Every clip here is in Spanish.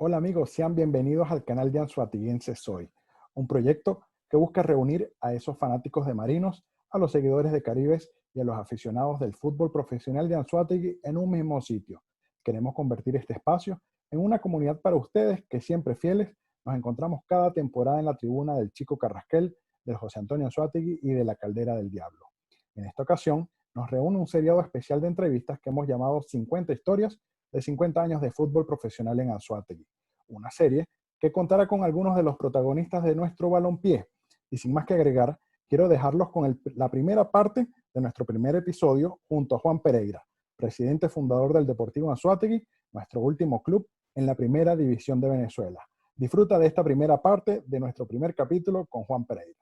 Hola amigos, sean bienvenidos al canal de Anzoatiguense Soy, un proyecto que busca reunir a esos fanáticos de Marinos, a los seguidores de Caribes y a los aficionados del fútbol profesional de Anzoátegui en un mismo sitio. Queremos convertir este espacio en una comunidad para ustedes que siempre fieles nos encontramos cada temporada en la tribuna del Chico Carrasquel, del José Antonio Anzoátegui y de la Caldera del Diablo. En esta ocasión nos reúne un seriado especial de entrevistas que hemos llamado 50 historias de 50 años de fútbol profesional en Anzoátegui, una serie que contará con algunos de los protagonistas de nuestro balompié. Y sin más que agregar, quiero dejarlos con la primera parte de nuestro primer episodio junto a Juan Pereira, presidente fundador del Deportivo Anzoátegui, nuestro último club en la primera división de Venezuela. Disfruta de esta primera parte de nuestro primer capítulo con Juan Pereira.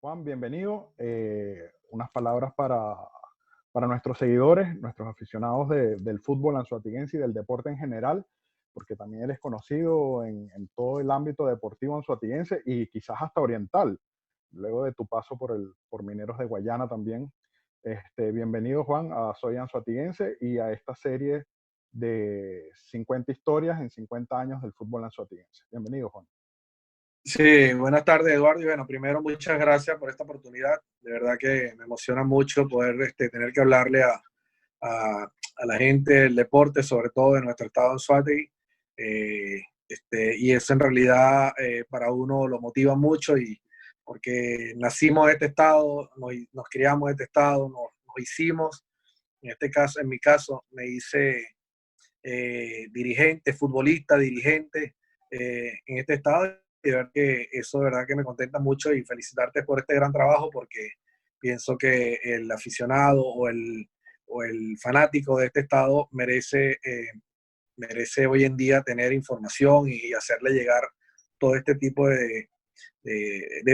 Juan, bienvenido. Unas palabras para nuestros seguidores, nuestros aficionados del fútbol anzoatiguense y del deporte en general, porque también eres conocido en todo el ámbito deportivo anzoatiguense y quizás hasta oriental, luego de tu paso por Mineros de Guayana también. Bienvenido, Juan, a Soy Anzoatiguense y a esta serie de 50 historias en 50 años del fútbol anzoatiguense. Bienvenido, Juan. Sí, buenas tardes, Eduardo. Y bueno, primero, muchas gracias por esta oportunidad. De verdad que me emociona mucho poder tener que hablarle a la gente del deporte, sobre todo de nuestro estado de Anzoátegui. Y eso en realidad para uno lo motiva mucho y porque nacimos en este estado, nos criamos en este estado, nos hicimos. En este caso, en mi caso, me hice dirigente, futbolista, dirigente en este estado. Y de verdad que eso de verdad que me contenta mucho y felicitarte por este gran trabajo porque pienso que el aficionado o el fanático de este estado merece hoy en día tener información y hacerle llegar todo este tipo de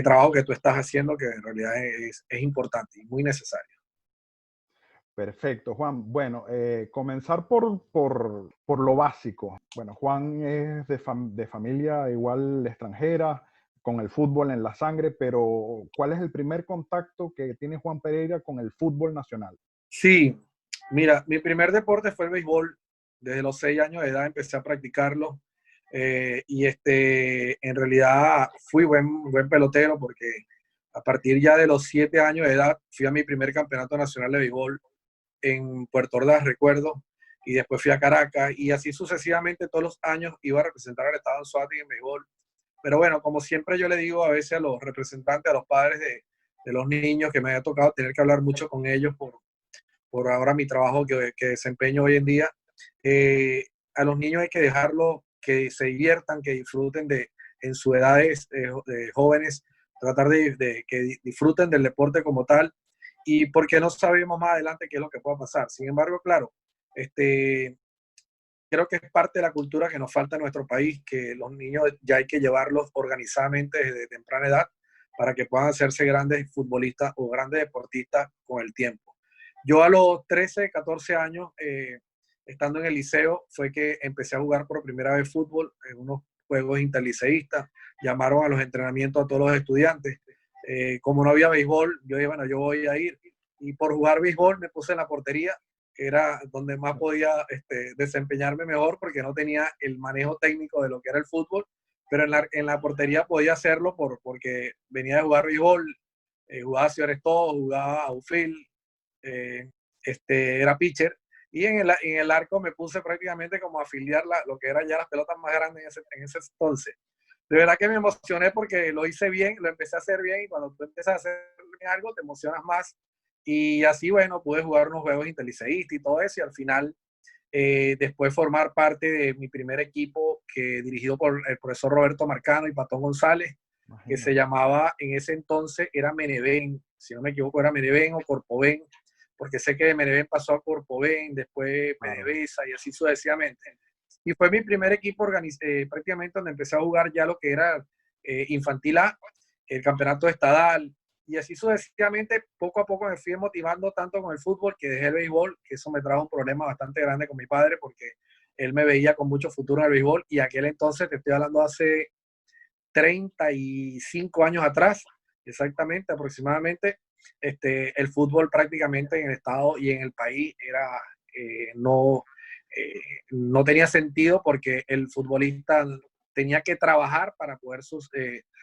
trabajo que tú estás haciendo, que en realidad es importante y muy necesario. Perfecto, Juan. Bueno, comenzar por lo básico. Bueno, Juan es de familia igual extranjera, con el fútbol en la sangre, pero ¿cuál es el primer contacto que tiene Juan Pereira con el fútbol nacional? Sí, mira, mi primer deporte fue el béisbol. Desde los 6 años de edad empecé a practicarlo y en realidad fui buen pelotero porque a partir ya de los 7 años de edad fui a mi primer campeonato nacional de béisbol en Puerto Ordaz, recuerdo, y después fui a Caracas y así sucesivamente todos los años iba a representar al estado de Anzoátegui en béisbol. Pero bueno, como siempre yo le digo a veces a los representantes, a los padres de los niños, que me haya tocado tener que hablar mucho con ellos por ahora mi trabajo que desempeño hoy en día, a los niños hay que dejarlos que se diviertan, que disfruten en sus edades de jóvenes, tratar de que disfruten del deporte como tal, y porque no sabemos más adelante qué es lo que pueda pasar. Sin embargo, claro, creo que es parte de la cultura que nos falta en nuestro país, que los niños ya hay que llevarlos organizadamente desde temprana edad para que puedan hacerse grandes futbolistas o grandes deportistas con el tiempo. Yo a los 13, 14 años, estando en el liceo, fue que empecé a jugar por primera vez fútbol en unos juegos interliceístas. Llamaron a los entrenamientos a todos los estudiantes. Como no había béisbol, yo dije, bueno, yo voy a ir. Y por jugar béisbol me puse en la portería, que era donde más podía desempeñarme mejor porque no tenía el manejo técnico de lo que era el fútbol, pero en la portería podía hacerlo porque venía de jugar béisbol, jugaba señores todos, jugaba outfield, era pitcher, y en el arco me puse prácticamente como a afiliar lo que eran ya las pelotas más grandes en ese entonces. De verdad que me emocioné porque lo hice bien, lo empecé a hacer bien, y cuando tú empiezas a hacer algo te emocionas más. Y así, bueno, pude jugar unos juegos interliceístas y todo eso, y al final, después formar parte de mi primer equipo, dirigido por el profesor Roberto Marcano y Patón González, que se llamaba, en ese entonces, era Meneven, si no me equivoco, era Meneven o Corpoven, porque sé que de Meneven pasó a Corpoven, después PDVSA y así sucesivamente. Y fue mi primer equipo prácticamente donde empecé a jugar ya lo que era infantil A, el campeonato estadal, y así sucesivamente, poco a poco me fui motivando tanto con el fútbol que dejé el béisbol, que eso me trajo un problema bastante grande con mi padre porque él me veía con mucho futuro en el béisbol, y aquel entonces, te estoy hablando hace 35 años atrás, exactamente, aproximadamente, el fútbol prácticamente en el estado y en el país no, no tenía sentido porque el futbolista tenía que trabajar para poder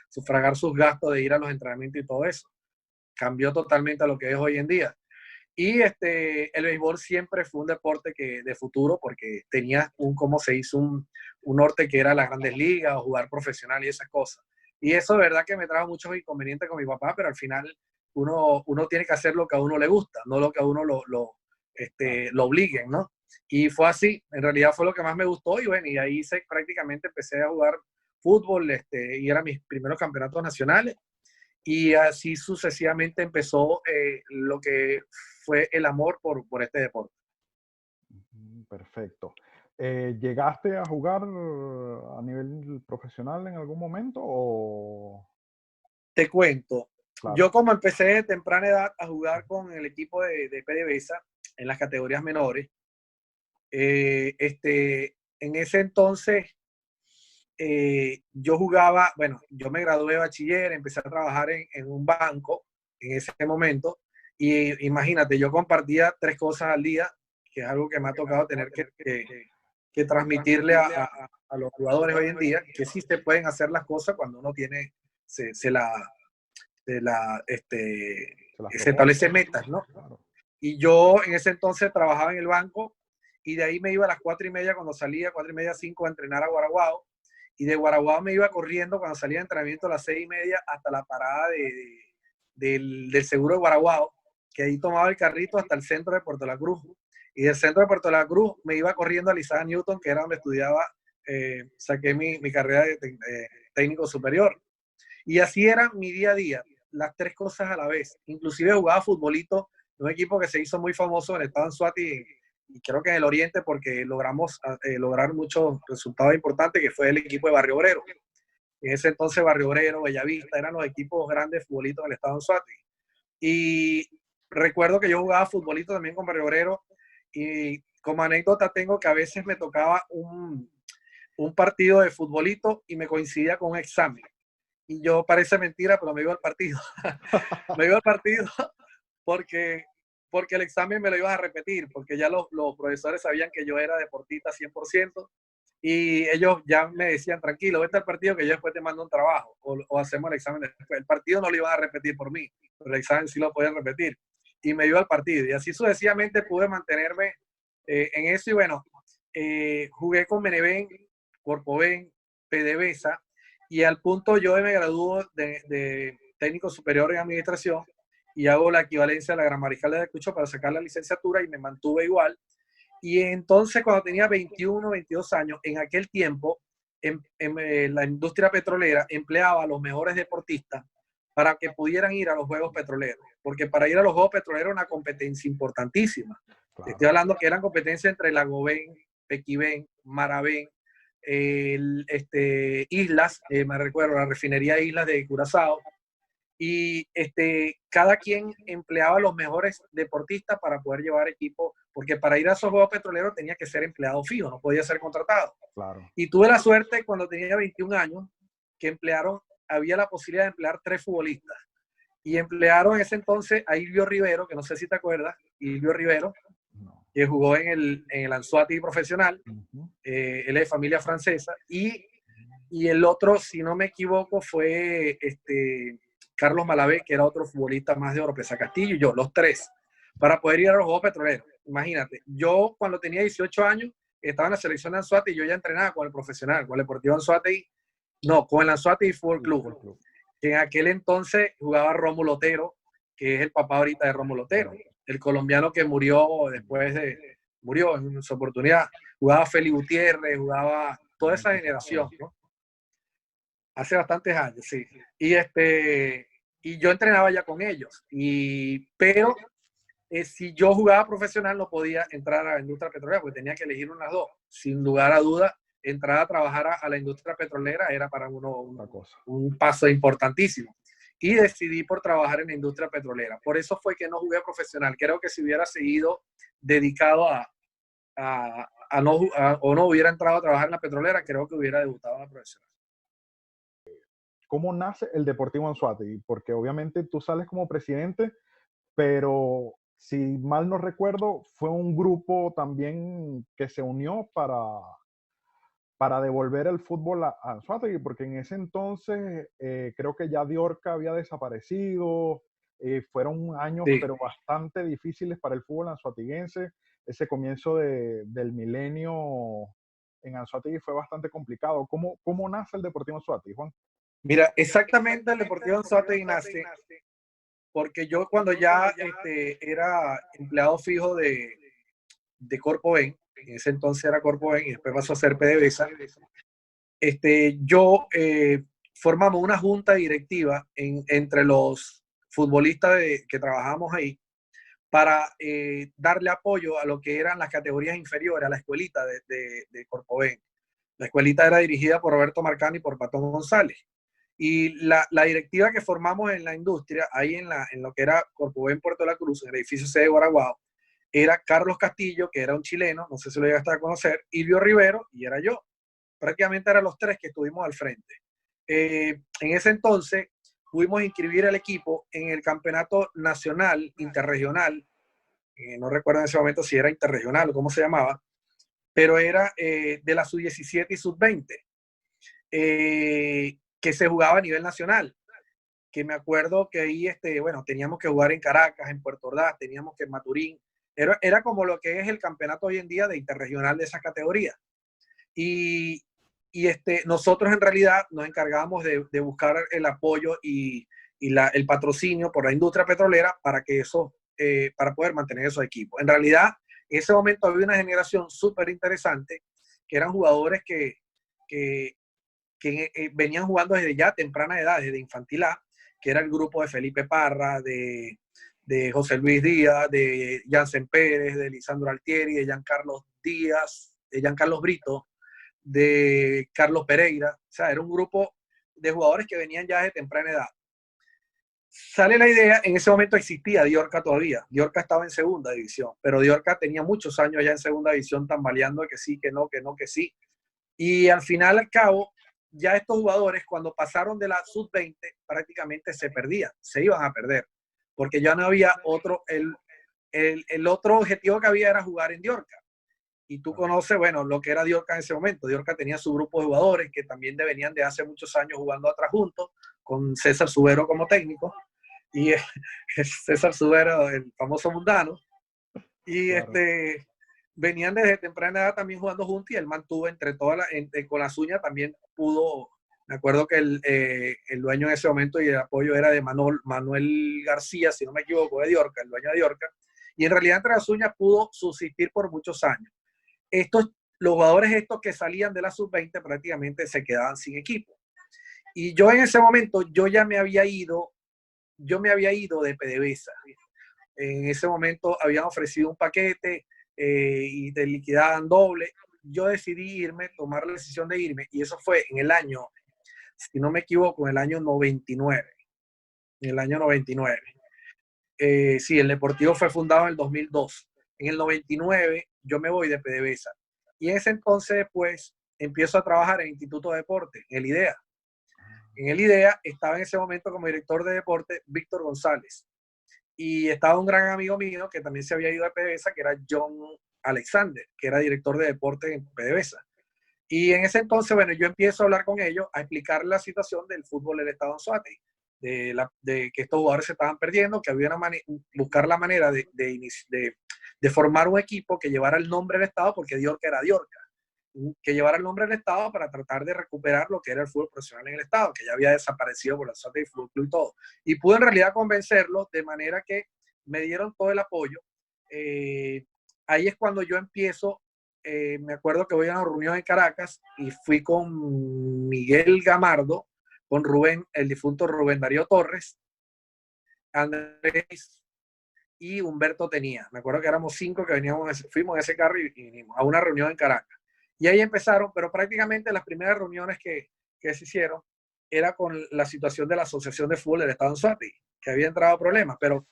sufragar sus gastos de ir a los entrenamientos y todo eso. Cambió totalmente a lo que es hoy en día. Y el béisbol siempre fue un deporte de futuro porque tenía cómo se hizo un norte que era las grandes ligas o jugar profesional y esas cosas. Y eso de verdad que me trajo muchos inconvenientes con mi papá, pero al final uno tiene que hacer lo que a uno le gusta, no lo que a uno lo obliguen, ¿no? Y fue así, en realidad fue lo que más me gustó y bueno, y ahí prácticamente empecé a jugar fútbol y eran mis primeros campeonatos nacionales y así sucesivamente empezó lo que fue el amor por este deporte. Perfecto. ¿Llegaste a jugar a nivel profesional en algún momento o...? Te cuento, Claro. yo como empecé de temprana edad a jugar con el equipo de PDVSA en las categorías menores, en ese entonces yo jugaba, bueno, yo me gradué de bachiller, empecé a trabajar en un banco en ese momento y imagínate, yo compartía 3 cosas al día, que es algo que me ha tocado tener que transmitirle a los jugadores hoy en día, que sí se pueden hacer las cosas cuando uno tiene, se la, se la, Se las se propone. establece metas, ¿no? Claro. Y yo en ese entonces trabajaba en el banco y de ahí me iba a las 4:30 cuando salía, 4:30, 5 a entrenar a Guaraguao. Y de Guaraguao me iba corriendo cuando salía de entrenamiento a las 6:30 hasta la parada del seguro de Guaraguao, que ahí tomaba el carrito hasta el centro de Puerto La Cruz. Y del centro de Puerto La Cruz me iba corriendo a Isaac Newton, que era donde estudiaba, saqué mi carrera de técnico superior. Y así era mi día a día, las 3 cosas a la vez. Inclusive jugaba futbolito en un equipo que se hizo muy famoso en el estado Anzoátegui y creo que en el Oriente porque logramos lograr muchos resultados importantes, que fue el equipo de Barrio Obrero. En ese entonces Barrio Obrero, Bellavista, eran los equipos grandes de futbolito en el estado Anzoátegui. Y recuerdo que yo jugaba futbolito también con Barrio Obrero y como anécdota tengo que a veces me tocaba un partido de futbolito y me coincidía con un examen y yo parece mentira, pero me iba al partido. Me iba al partido porque, porque el examen me lo iban a repetir, porque ya los profesores sabían que yo era deportista 100% y ellos ya me decían, tranquilo, vete al partido que yo después te mando un trabajo o hacemos el examen después. El partido no lo iban a repetir por mí, pero el examen sí lo podían repetir. Y me iba al partido y así sucesivamente pude mantenerme en eso y bueno, jugué con Benevén, Corpoven, PDVSA y al punto yo me gradúo de técnico superior en administración y hago la equivalencia a la Gramarijal de Ayacucho para sacar la licenciatura y me mantuve igual. Y entonces cuando tenía 21, 22 años, en aquel tiempo, la industria petrolera empleaba a los mejores deportistas para que pudieran ir a los Juegos Petroleros, porque para ir a los Juegos Petroleros era una competencia importantísima. Claro. Estoy hablando que eran competencias entre Lagobén, Pequibén, Maravén, Islas, me recuerdo, la refinería Islas de Curazao, y cada quien empleaba a los mejores deportistas para poder llevar equipo, porque para ir a esos Juegos Petroleros tenía que ser empleado fijo, no podía ser contratado. Claro. Y tuve la suerte cuando tenía 21 años que había la posibilidad de emplear 3 futbolistas. Y emplearon en ese entonces a Ilvio Rivero, que no sé si te acuerdas, Ilvio Rivero, No. que jugó en el Anzoátegui profesional, él es de familia francesa, y el otro, si no me equivoco, fue Carlos Malavé, que era otro futbolista más de Oropesa Castillo, y yo, los 3, para poder ir a los Juegos Petroleros. Imagínate, yo cuando tenía 18 años, estaba en la selección de Anzoátegui y yo ya entrenaba con el profesional, con el Deportivo Anzoátegui, no, con el Anzoátegui Fútbol Club. En aquel entonces jugaba Rómulo Otero, que es el papá ahorita de Rómulo Otero, el colombiano que murió murió en su oportunidad. Jugaba Félix Gutiérrez, jugaba toda esa generación, ¿no? Hace bastantes años, sí. Y yo entrenaba ya con ellos. Pero si yo jugaba profesional no podía entrar a la industria petrolera porque tenía que elegir unas dos. Sin lugar a duda, entrar a trabajar a la industria petrolera era para uno un paso importantísimo. Y decidí por trabajar en la industria petrolera. Por eso fue que no jugué profesional. Creo que si hubiera seguido dedicado o no hubiera entrado a trabajar en la petrolera, creo que hubiera debutado en la profesional. ¿Cómo nace el Deportivo Anzoátegui? Porque obviamente tú sales como presidente, pero si mal no recuerdo, fue un grupo también que se unió para devolver el fútbol a Anzoátegui, porque en ese entonces creo que ya Diorca había desaparecido, fueron años Sí. pero bastante difíciles para el fútbol anzoatiguense. Ese comienzo del milenio en Anzoátegui fue bastante complicado. ¿Cómo nace el Deportivo Anzoátegui, Juan? Mira, exactamente el Deportivo Anzoátegui nace porque yo cuando ya era empleado fijo de Corpoven, en ese entonces era Corpoven y después pasó a ser PDVSA, yo formamos una junta directiva entre los futbolistas que trabajamos ahí para darle apoyo a lo que eran las categorías inferiores, a la escuelita de Corpoven. La escuelita era dirigida por Roberto Marcani y por Patón González. Y la directiva que formamos en la industria, ahí en lo que era Corpoven Puerto de la Cruz, en el edificio C de Guaraguao, era Carlos Castillo, que era un chileno, no sé si lo llegaste a conocer, Ilvio Rivero, y era yo. Prácticamente eran los tres que estuvimos al frente. En ese entonces pudimos inscribir al equipo en el campeonato nacional, interregional, no recuerdo en ese momento si era interregional o cómo se llamaba, pero era de la sub-17 y sub-20, que se jugaba a nivel nacional. Que me acuerdo que ahí, bueno, teníamos que jugar en Caracas, en Puerto Ordaz, teníamos que en Maturín. Era como lo que es el campeonato hoy en día de interregional de esa categoría. Y, nosotros en realidad nos encargábamos de buscar el apoyo y el patrocinio por la industria petrolera para que eso, para poder mantener esos equipos. En realidad, en ese momento había una generación súper interesante, que eran jugadores que venían jugando desde ya temprana edad, desde infantil A, que era el grupo de Felipe Parra, de José Luis Díaz, de Jansen Pérez, de Lisandro Altieri, de Giancarlos Díaz, de Giancarlos Brito, de Carlos Pereira. O sea, era un grupo de jugadores que venían ya de temprana edad. Sale la idea, en ese momento existía Diorca todavía. Diorca estaba en segunda división, pero Diorca tenía muchos años ya en segunda división tambaleando que sí, que no, que no, que sí. Y al final, al cabo, ya estos jugadores, cuando pasaron de la sub-20, prácticamente se perdían, se iban a perder, porque ya no había otro, el otro objetivo que había era jugar en Diorca. Y tú conoces, bueno, lo que era Diorca en ese momento. Diorca tenía su grupo de jugadores que también venían de hace muchos años jugando atrás juntos, con César Subero como técnico, y César Subero, el famoso mundano, y Claro. Venían desde temprana edad también jugando juntos y él mantuvo entre todas con las uñas también pudo. Me acuerdo que el dueño en ese momento y el apoyo era de Manuel García, si no me equivoco, de Diorca, el dueño de Diorca, y en realidad entre las uñas pudo subsistir por muchos años. Los jugadores estos que salían de la sub-20 prácticamente se quedaban sin equipo. Y yo en ese momento, yo me había ido de PDVSA. En ese momento habían ofrecido un paquete y te liquidaban doble. Yo decidí irme, tomar la decisión de irme, y eso fue en el año, si no me equivoco, en el año 99. En el año 99. Sí, el Deportivo fue fundado en el 2002. En el 99 yo me voy de PDVSA. Y en ese entonces, pues, empiezo a trabajar en Instituto de Deporte, en el IDEA. En el IDEA estaba en ese momento como director de deporte Víctor González. Y estaba un gran amigo mío que también se había ido a PDVSA, que era John Alexander, que era director de deporte en PDVSA. Y en ese entonces, bueno, yo empiezo a hablar con ellos, a explicar la situación del fútbol del Estado Anzoátegui, de que estos jugadores se estaban perdiendo, que había buscar la manera de formar un equipo que llevara el nombre del Estado, porque Diorca era Diorca, que llevara el nombre del Estado para tratar de recuperar lo que era el fútbol profesional en el Estado, que ya había desaparecido por la Anzoátegui Fútbol Club y todo. Y pude en realidad convencerlos de manera que me dieron todo el apoyo. Ahí es cuando yo empiezo. Me acuerdo que voy a una reunión en Caracas y fui con Miguel Gamardo, con Rubén, el difunto Rubén Darío Torres, Andrés y Humberto Tenía. Me acuerdo que éramos 5 que fuimos en ese carro y vinimos a una reunión en Caracas. Y ahí empezaron, pero prácticamente las primeras reuniones que se hicieron era con la situación de la Asociación de Fútbol del Estado Anzoátegui, que había entrado a problemas, pero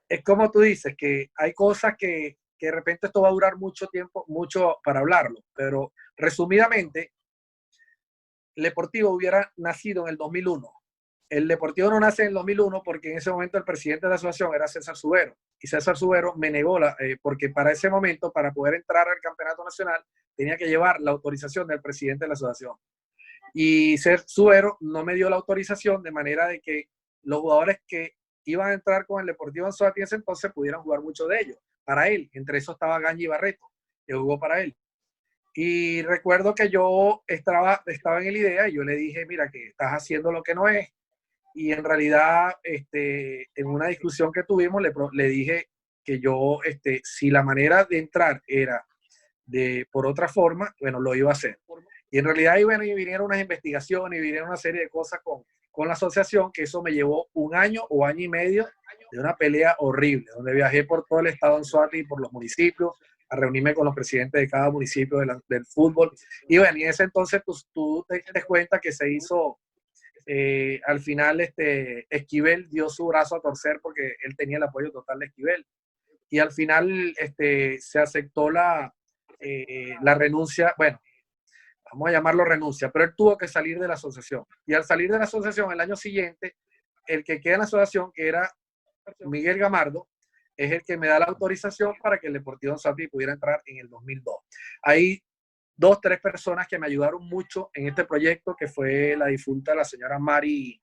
es como tú dices, que hay cosas que de repente esto va a durar mucho tiempo, mucho para hablarlo, pero resumidamente, el Deportivo hubiera nacido en el 2001 el Deportivo no nace en el 2001 porque en ese momento el presidente de la asociación era César Subero. Y César Subero me negó, porque para ese momento, para poder entrar al campeonato nacional, tenía que llevar la autorización del presidente de la asociación. Y César Subero no me dio la autorización, de manera de que los jugadores que iban a entrar con el Deportivo Anzoátegui en ese entonces pudieran jugar muchos de ellos. Para él, entre esos estaba Gañi Barreto, que jugó para él. Y recuerdo que yo estaba en la idea y yo le dije, mira, que estás haciendo lo que no es. Y en realidad, en una discusión que tuvimos, le dije que yo, si la manera de entrar era por otra forma, bueno, lo iba a hacer. Y en realidad y bueno, y vinieron unas investigaciones y vinieron una serie de cosas con la asociación, que eso me llevó un año o año y medio de una pelea horrible, donde viajé por todo el estado de Anzoátegui y por los municipios, a reunirme con los presidentes de cada municipio del fútbol. Y bueno, y en ese entonces tú te das cuenta que se hizo, al final Esquivel dio su brazo a torcer porque él tenía el apoyo total de Esquivel. Y al final se aceptó la renuncia, bueno, vamos a llamarlo renuncia, pero él tuvo que salir de la asociación. Y al salir de la asociación, el año siguiente, el que queda en la asociación, que era Miguel Gamardo, es el que me da la autorización para que el Deportivo Anzoátegui pudiera entrar en el 2002. Hay dos, tres personas que me ayudaron mucho en este proyecto, que fue la difunta, la señora Mari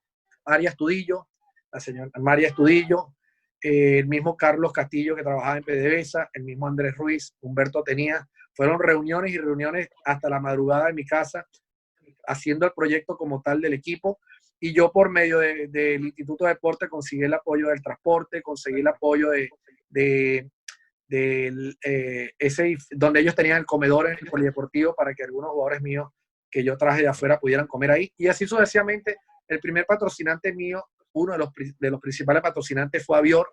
Astudillo, la señora María Astudillo, el mismo Carlos Castillo, que trabajaba en PDVSA, el mismo Andrés Ruiz, Humberto Tenía. Fueron reuniones y reuniones hasta la madrugada en mi casa, haciendo el proyecto como tal del equipo. Y yo, por medio del Instituto de Deporte, conseguí el apoyo del transporte, conseguí el apoyo donde ellos tenían el comedor en el polideportivo para que algunos jugadores míos que yo traje de afuera pudieran comer ahí. Y así sucesivamente, el primer patrocinante mío, uno de los principales patrocinantes, fue Avior,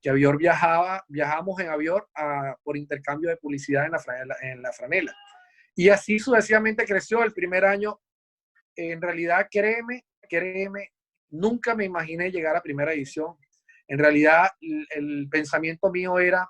que Avior viajamos en Avior por intercambio de publicidad en la franela. Y así sucesivamente creció. El primer año, en realidad, créeme, nunca me imaginé llegar a primera división. En realidad, el pensamiento mío era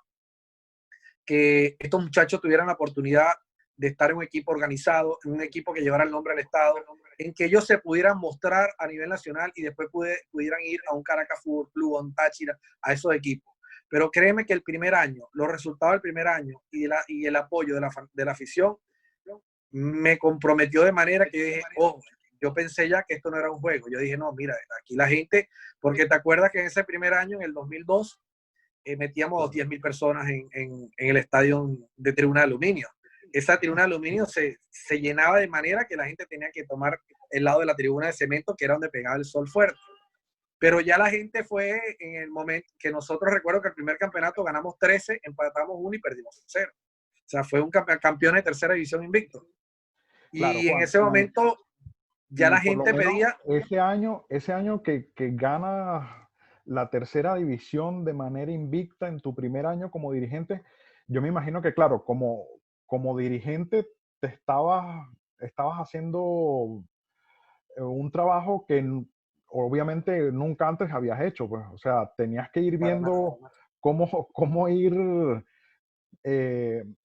que estos muchachos tuvieran la oportunidad de estar en un equipo organizado, en un equipo que llevara el nombre del Estado, en que ellos se pudieran mostrar a nivel nacional y después pudieran ir a un Caracas Fútbol Club, a un Táchira, a esos equipos. Pero créeme que el primer año, los resultados del primer año y el apoyo de la afición me comprometió de manera que yo dije, oh, yo pensé ya que esto no era un juego. Yo dije, no, mira, aquí la gente, porque te acuerdas que en ese primer año, en el 2002, metíamos 10.000 personas en el estadio de Tribuna de Aluminio. Esa tribuna de aluminio se llenaba de manera que la gente tenía que tomar el lado de la tribuna de cemento, que era donde pegaba el sol fuerte. Pero ya la gente fue en el momento que nosotros, recuerdo que el primer campeonato ganamos 13, empatamos 1 y perdimos 0. O sea, fue un campeón de tercera división invicto. Claro, Y en Juan. ese momento ya Y la por lo gente menos pedía. ese año que ganas la tercera división de manera invicta en tu primer año como dirigente, yo me imagino que, claro, como dirigente te estabas haciendo un trabajo que obviamente nunca antes habías hecho, pues, o sea, tenías que ir Para nada. viendo cómo ir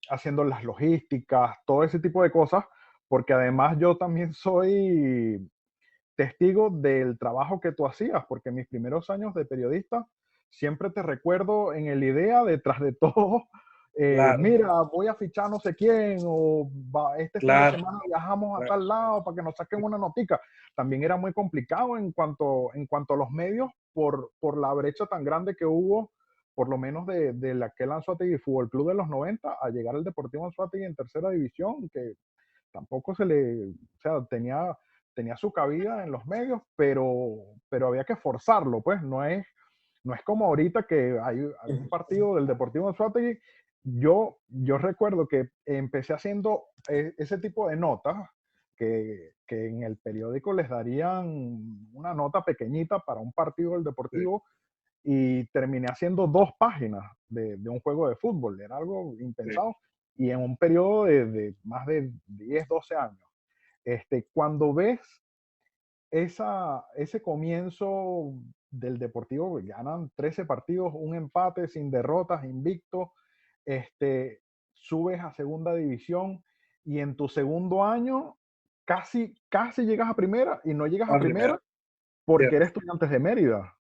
haciendo las logísticas, todo ese tipo de cosas, porque además yo también soy testigo del trabajo que tú hacías, porque en mis primeros años de periodista siempre te recuerdo en el idea detrás de todo, Claro, mira, voy a fichar no sé quién, o este fin de claro, semana viajamos a claro. tal lado para que nos saquen una notica. También era muy complicado en cuanto a los medios por la brecha tan grande que hubo, por lo menos de aquel Anzoátegui Fútbol Club de los 90 a llegar al Deportivo Anzoátegui en tercera división, que tampoco o sea, tenía su cabida en los medios, pero había que forzarlo, pues, no es como ahorita que hay un partido del Deportivo Anzoátegui. Yo recuerdo que empecé haciendo ese tipo de notas que en el periódico les darían una nota pequeñita para un partido del Sí, Deportivo y terminé haciendo 2 páginas de un juego de fútbol. Era algo sí. impensado y en un periodo de más de 10 12 años. Cuando ves ese comienzo del Deportivo, ganan 13 partidos, un empate sin derrotas, invicto, subes a segunda división y en tu segundo año casi llegas a primera y no llegas a La primera. primera porque era cierto. Estudiantes de Mérida,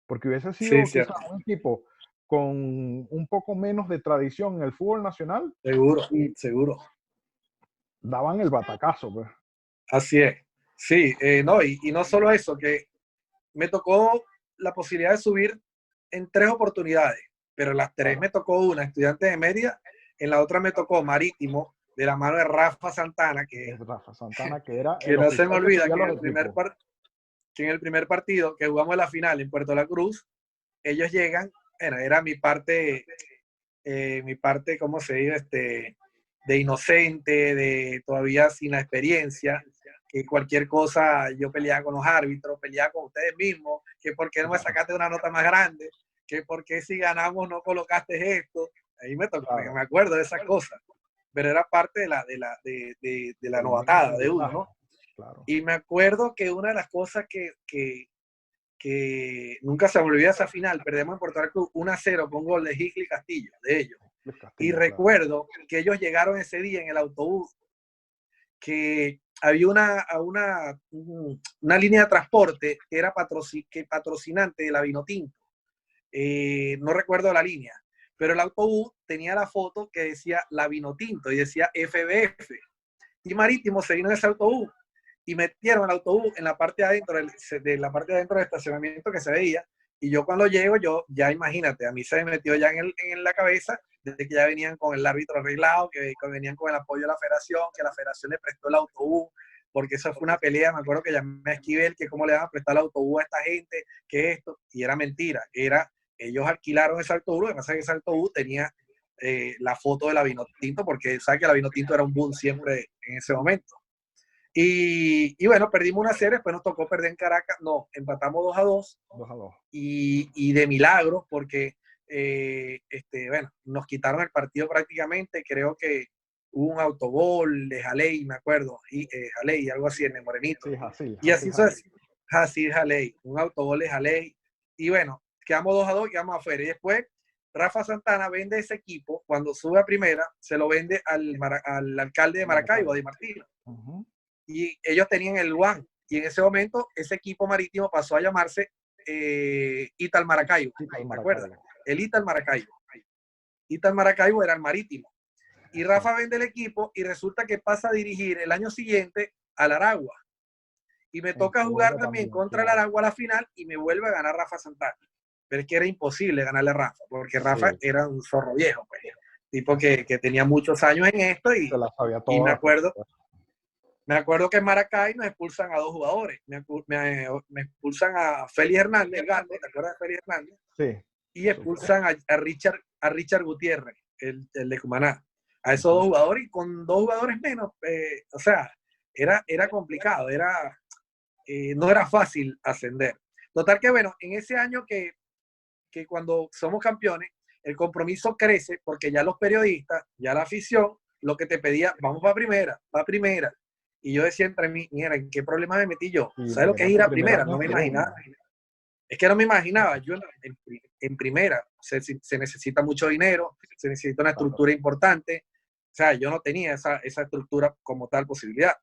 porque hubiese Sí, sido quizás cierto. un equipo con un poco menos de tradición en el fútbol nacional Seguro, y seguro. daban el batacazo, pues. Así es. Sí, no, y no solo eso, que me tocó la posibilidad de subir en 3 oportunidades, pero en las 3 Claro. me tocó una, Estudiantes de Mérida, en la otra me tocó Marítimo, de la mano de Rafa Santana, Es Rafa Santana, que era que el no se me oficial que olvida subía que los equipos. en el primer partido que jugamos la final en Puerto La Cruz, ellos llegan, bueno, era mi parte, ¿cómo se dice? De inocente, de todavía sin la experiencia, que cualquier cosa yo peleaba con los árbitros, peleaba con ustedes mismos, que por qué no me Claro, sacaste una nota más grande, que por qué si ganamos no colocaste esto. Ahí claro. me acuerdo de esas cosas, pero era parte de la El mismo novatada de uno, aprendizaje. ¿no? Claro. Y me acuerdo que una de las cosas que nunca se me olvida esa final, perdemos en Puerto Rico 1-0 con gol de Higley Castillo, de ellos. Luis Y Castillo, claro. recuerdo que ellos llegaron ese día en el autobús, que había una línea de transporte que era patrocinante de la Vinotinto. No recuerdo la línea, pero el autobús tenía la foto que decía la Vinotinto y decía FBF. Y Marítimo se vino en ese autobús y metieron el autobús en la parte de adentro la parte de adentro del estacionamiento que se veía. Y yo cuando llego, yo ya imagínate, a mí se me metió ya en la cabeza desde que ya venían con el árbitro arreglado, que venían con el apoyo de la federación, que la federación le prestó el autobús, porque eso fue una pelea. Me acuerdo que llamé a Esquivel, que cómo le van a prestar el autobús a esta gente, que esto, y era mentira. Ellos alquilaron ese autobús, lo que pasa es que ese autobús tenía la foto de la Vinotinto, porque sabe que la Vinotinto era un boom siempre en ese momento. Y bueno, perdimos una serie, después nos tocó perder en Caracas, no, empatamos 2-2 2-2. y de milagro, porque bueno, nos quitaron el partido prácticamente, creo que hubo un autogol de Jaley, me acuerdo, y Jaley, algo así en el Morenito. Sí, así, Y así, así así Jaley, un autogol de Jaley. Y bueno, quedamos 2-2 y quedamos afuera. Y después Rafa Santana vende ese equipo, cuando sube a primera, se lo vende al alcalde de Maracaibo, de Martino. Y ellos tenían el One. Y en ese momento, ese equipo marítimo pasó a llamarse Ital Maracaibo. ¿Te acuerdas? El Ital Maracaibo. Ital Maracaibo era el marítimo. Y Rafa vende el equipo y resulta que pasa a dirigir el año siguiente al Aragua. Y me En toca jugar segunda también también, contra el claro. Aragua a la final y me vuelve a ganar Rafa Santana. Pero es que era imposible ganarle a Rafa, porque Rafa Sí, era un zorro viejo, pues. Tipo que tenía muchos años en esto se la sabía y todas, por supuesto. me acuerdo que en Maracay nos expulsan a 2 jugadores. Me expulsan a Félix Hernández, el gato, ¿te acuerdas de Félix Hernández? Sí, Y sí. expulsan a Richard Gutiérrez, el de Cumaná. A esos 2 jugadores y con 2 jugadores menos. O sea, era complicado, no era fácil ascender. Total que bueno, en ese año que cuando somos campeones, el compromiso crece porque ya los periodistas, ya la afición, lo que te pedía, vamos para primera. Y yo decía entre mí, mira, ¿en qué problema me metí yo? Y ¿Sabes lo que es menos ir de a primer primera? año No en me imaginaba. segunda. Es que no me imaginaba. Yo en primera se necesita mucho dinero, se necesita una Claro, estructura importante. O sea, yo no tenía esa estructura como tal posibilidad.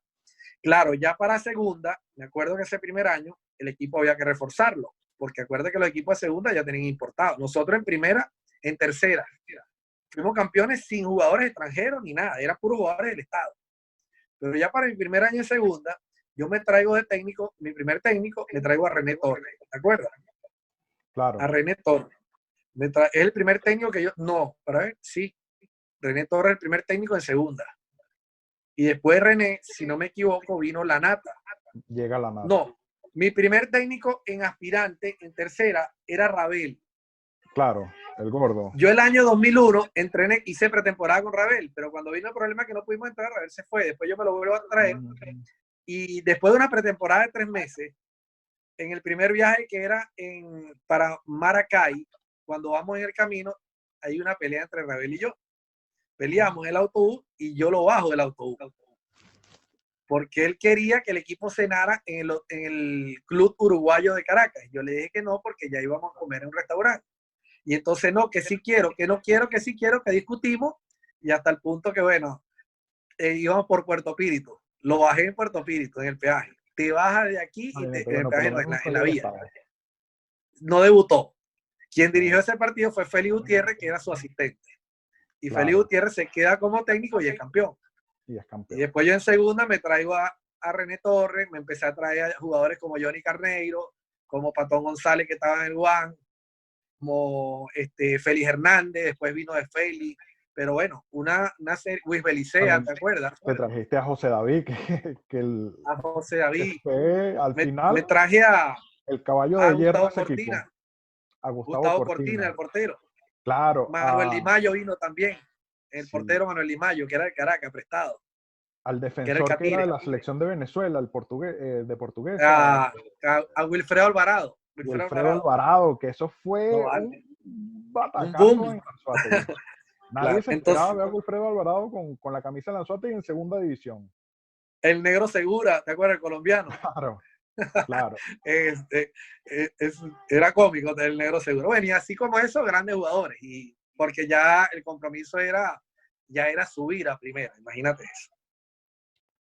Claro, ya para segunda, me acuerdo que ese primer año el equipo había que reforzarlo, porque acuérdate que los equipos de segunda ya tenían importados. Nosotros en primera, en tercera, fuimos campeones sin jugadores extranjeros ni nada, eran puros jugadores del Estado. Pero ya para mi primer año en segunda, yo me traigo de técnico, mi primer técnico, me traigo a René Torres, ¿te acuerdas? A claro. René Torres. Es el primer técnico que yo, no, para ver, sí, René Torres, el primer técnico en segunda. Y después de René, si no me equivoco, vino La Nata. Llega la nata. No, mi primer técnico en aspirante, en tercera, era Rabel. Claro, el gordo. Yo el año 2001 entrené, hice pretemporada con Rabel, pero cuando vino el problema que no pudimos entrar, Rabel se fue. Después yo me lo vuelvo a traer. Y después de una pretemporada de 3 meses, en el primer viaje que era para Maracay, cuando vamos en el camino, hay una pelea entre Rabel y yo. Peleamos el autobús y yo lo bajo del autobús. Porque él quería que el equipo cenara en el Club Uruguayo de Caracas. Yo le dije que no, porque ya íbamos a comer en un restaurante. Y entonces no, que sí quiero, que no quiero, que sí quiero, que discutimos. Y hasta el punto que, bueno, íbamos por Puerto Píritu. Lo bajé en Puerto Píritu, en el peaje. te bajas de aquí y te Bueno, por lo pegas menos en la el vía. estado. No debutó. Quien dirigió ese partido fue Félix Gutiérrez, que era su asistente. Y Félix Claro, Gutiérrez se queda como técnico y es campeón. y es Y campeón. después yo en segunda me traigo a René Torres, me empecé a traer a jugadores como Johnny Carneiro, como Patón González, que estaba en el UAN, como Félix Hernández, después vino de Félix. Pero bueno, una serie, Luis Belicea, También ¿te acuerdas? te trajiste a José David, A José que David. fue al Me final traje el caballo a de hierro de Gustavo ese equipo, Cortina. a Gustavo Gustavo Cortina, Cortina. el portero. Claro, Manuel Limayo vino también. El sí, portero Manuel Limayo, que era de Caracas, prestado. al Que era el defensor que era de Catire. la selección de Venezuela, el portugués, de portuguesa, A Wilfredo Alvarado. Wilfredo Wilfredo Alvarado. Alvarado, que eso No fue vale. un Un batacazo boom. en Anzoátegui. Nadie Claro. se esperaba Entonces, ver a Wilfredo Alvarado con la camisa de Anzoátegui en segunda división. el negro Segura, ¿te acuerdas? El colombiano. Claro, claro. Este, era cómico el negro Segura. Bueno, y así como esos grandes jugadores. Y porque ya el compromiso ya era subir a primera, imagínate eso.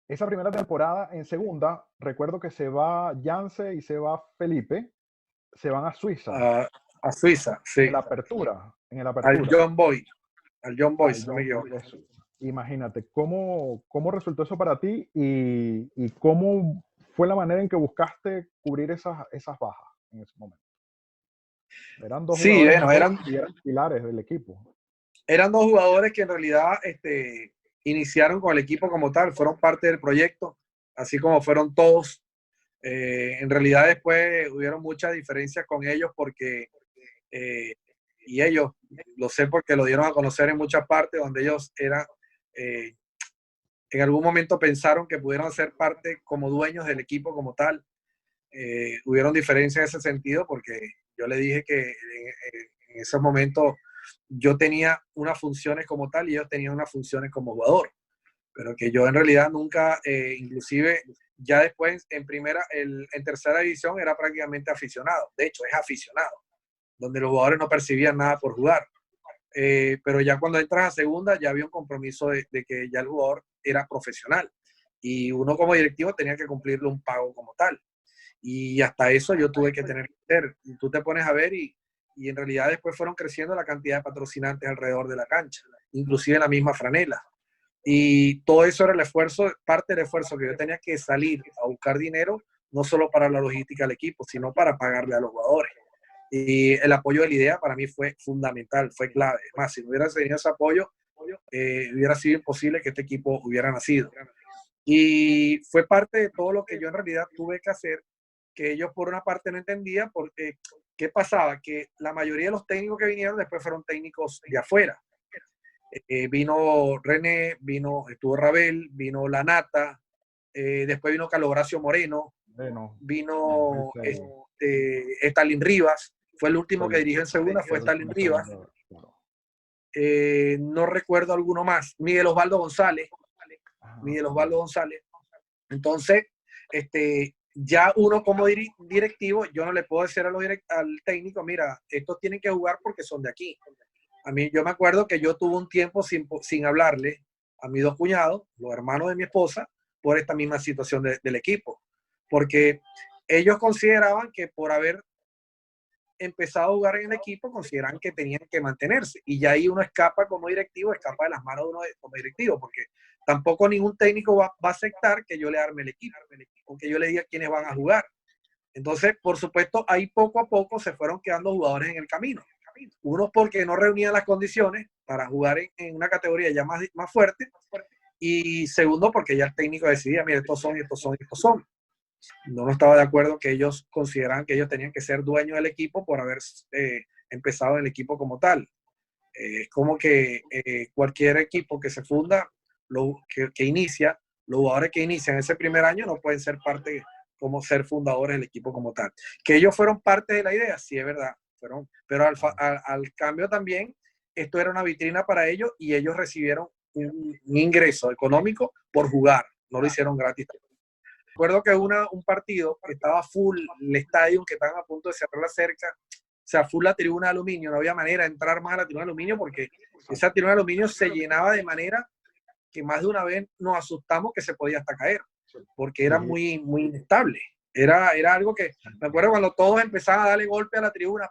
Esa primera temporada en segunda, recuerdo que se va Yance y se va Felipe, se van a Suiza, A Suiza, en sí. el Apertura, en el Al Apertura. John Boy. Al John Boy, Al si no me John equivoco. Boy de Suiza. Imagínate, ¿cómo resultó eso para ti y cómo fue la manera en que buscaste cubrir esas bajas en ese momento? Eran dos Sí, jugadores bueno, menores y eran pilares del equipo. eran dos jugadores que en realidad iniciaron con el equipo como tal, fueron parte del proyecto, así como fueron todos. En realidad después hubieron muchas diferencias con ellos porque, eh, y ellos, lo sé porque lo dieron a conocer en muchas partes donde ellos eh, en algún momento pensaron que pudieron ser parte como dueños del equipo como tal. Hubieron diferencias en ese sentido porque yo le dije que en esos momentos yo tenía unas funciones como tal y ellos tenían unas funciones como jugador, pero que yo en realidad nunca, inclusive ya después en tercera división era prácticamente aficionado, de hecho es aficionado, donde los jugadores no percibían nada por jugar. Pero ya cuando entras a segunda ya había un compromiso de que ya el jugador era profesional y uno como directivo tenía que cumplirle un pago como tal. Y hasta eso yo tuve que tener que hacer. Y tú te pones a ver y en realidad después fueron creciendo la cantidad de patrocinantes alrededor de la cancha, inclusive en la misma franela. Y todo eso era el esfuerzo, parte del esfuerzo que yo tenía que salir a buscar dinero, no solo para la logística del equipo, sino para pagarle a los jugadores. Y el apoyo de la idea para mí fue fundamental, fue clave. Es más, si no hubiera tenido ese apoyo, hubiera sido imposible que este equipo hubiera nacido. Y fue parte de todo lo que yo en realidad tuve que hacer, que ellos por una parte no entendían, porque ¿qué pasaba? Que la mayoría de los técnicos que vinieron después fueron técnicos de afuera. Vino René, estuvo Rabel, vino Lanata, después vino Calogracio Moreno, Bueno, vino ese Stalin Rivas, fue el último fue que el, dirigió en segunda, fue fue el Stalin último Rivas. segundo. Claro. No recuerdo alguno más, Miguel Osvaldo González, Miguel Osvaldo También. González. Entonces, ya uno como directivo, yo no le puedo decir al técnico, mira, estos tienen que jugar porque son de aquí. A mí, yo me acuerdo que yo tuve un tiempo sin hablarle a mis dos cuñados, los hermanos de mi esposa, por esta misma situación del equipo. Porque ellos consideraban que por haber empezado a jugar en el equipo, consideran que tenían que mantenerse. Y ya ahí uno escapa como directivo, escapa de las manos de uno como directivo, porque tampoco ningún técnico va a aceptar que yo le arme el equipo, o que yo le diga quiénes van a jugar. Entonces, por supuesto, ahí poco a poco se fueron quedando jugadores en el camino. Unos porque no reunían las condiciones para jugar en una categoría ya más fuerte, y segundo porque ya el técnico decidía, mire, estos son, estos son, estos son. No estaba de acuerdo que ellos consideraban que ellos tenían que ser dueños del equipo por haber empezado en el equipo como tal. Es como que cualquier equipo que se funda, que inicia, los jugadores que inician ese primer año no pueden ser parte, como ser fundadores del equipo como tal. Que ellos fueron parte de la idea, sí es verdad, pero al cambio también, esto era una vitrina para ellos y ellos recibieron un ingreso económico por jugar, no lo hicieron gratis. Recuerdo que un partido que estaba full, el estadio, que estaban a punto de cerrar la cerca, o sea, full la tribuna de aluminio, no había manera de entrar más a la tribuna de aluminio porque esa tribuna de aluminio se llenaba de manera que más de una vez nos asustamos que se podía hasta caer. porque era muy, muy inestable. Era algo que, me acuerdo cuando todos empezaban a darle golpe a la tribuna,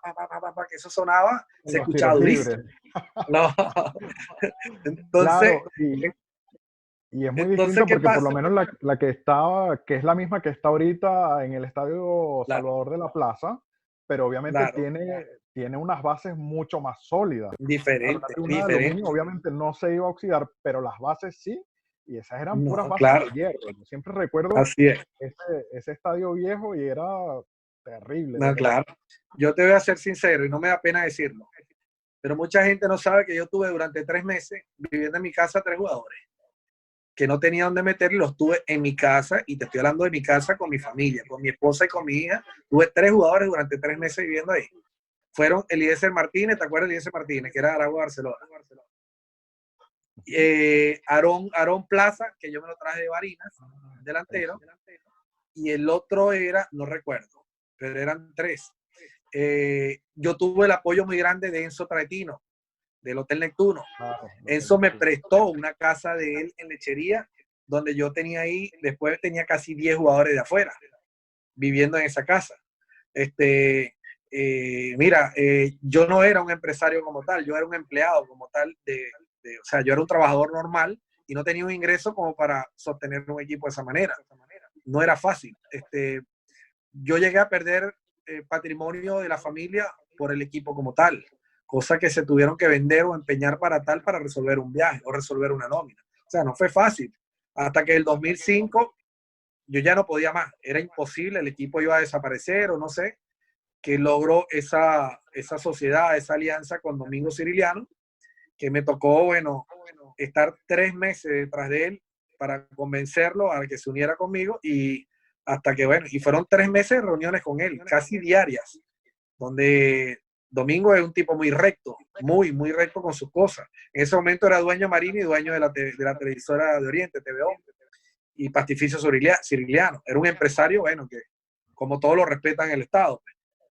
que eso sonaba, se escuchaba durísimo. No. Entonces, claro, y es muy entonces, distinto ¿qué porque por lo pasa? menos la que estaba, que es la misma que está ahorita en el Estadio Claro, Salvador de la Plaza, pero obviamente claro, tiene unas bases mucho más sólidas. Claro, una diferente, tribuna de aluminio diferente. obviamente no se iba a oxidar, pero las bases sí, y esas eran puras No, bases claro, de hierro. Yo siempre recuerdo así es. ese estadio viejo y era terrible, de No, verdad. claro. Yo te voy a ser sincero y no me da pena decirlo, pero mucha gente no sabe que yo tuve durante 3 meses viviendo en mi casa 3 jugadores que no tenía dónde meter y los tuve en mi casa, y te estoy hablando de mi casa con mi familia, con mi esposa y con mi hija. Tuve 3 jugadores durante 3 meses viviendo ahí. Fueron Eliezer Martínez, ¿te acuerdas de Eliezer Martínez? Que era de Aragua, Barcelona. Aarón Plaza, que yo me lo traje de Barinas, delantero, y el otro era, no recuerdo, pero eran 3. Yo tuve el apoyo muy grande de Enzo Traetino, del Hotel Neptuno. Claro, Enzo me prestó una casa de él en Lechería, donde yo tenía ahí, después tenía casi 10 jugadores de afuera, viviendo en esa casa. Mira, yo no era un empresario como tal, yo era un empleado como tal, o sea, yo era un trabajador normal y no tenía un ingreso como para sostener un equipo de esa manera. No era fácil. Yo llegué a perder patrimonio de la familia por el equipo como tal, cosa que se tuvieron que vender o empeñar para resolver un viaje o resolver una nómina. O sea, no fue fácil. Hasta que el 2005 yo ya no podía más, era imposible, el equipo iba a desaparecer o no sé, que logró esa sociedad, esa alianza con Domingo Ciriliano, que me tocó, bueno, estar 3 meses detrás de él para convencerlo a que se uniera conmigo, y hasta que, bueno, y fueron 3 meses de reuniones con él, casi diarias, donde Domingo es un tipo muy recto, muy, muy recto con sus cosas. En ese momento era dueño Marini y dueño de la televisora de Oriente, TVO, y Pastificio Ciriliano. Era un empresario, bueno, que como todos lo respetan en el Estado.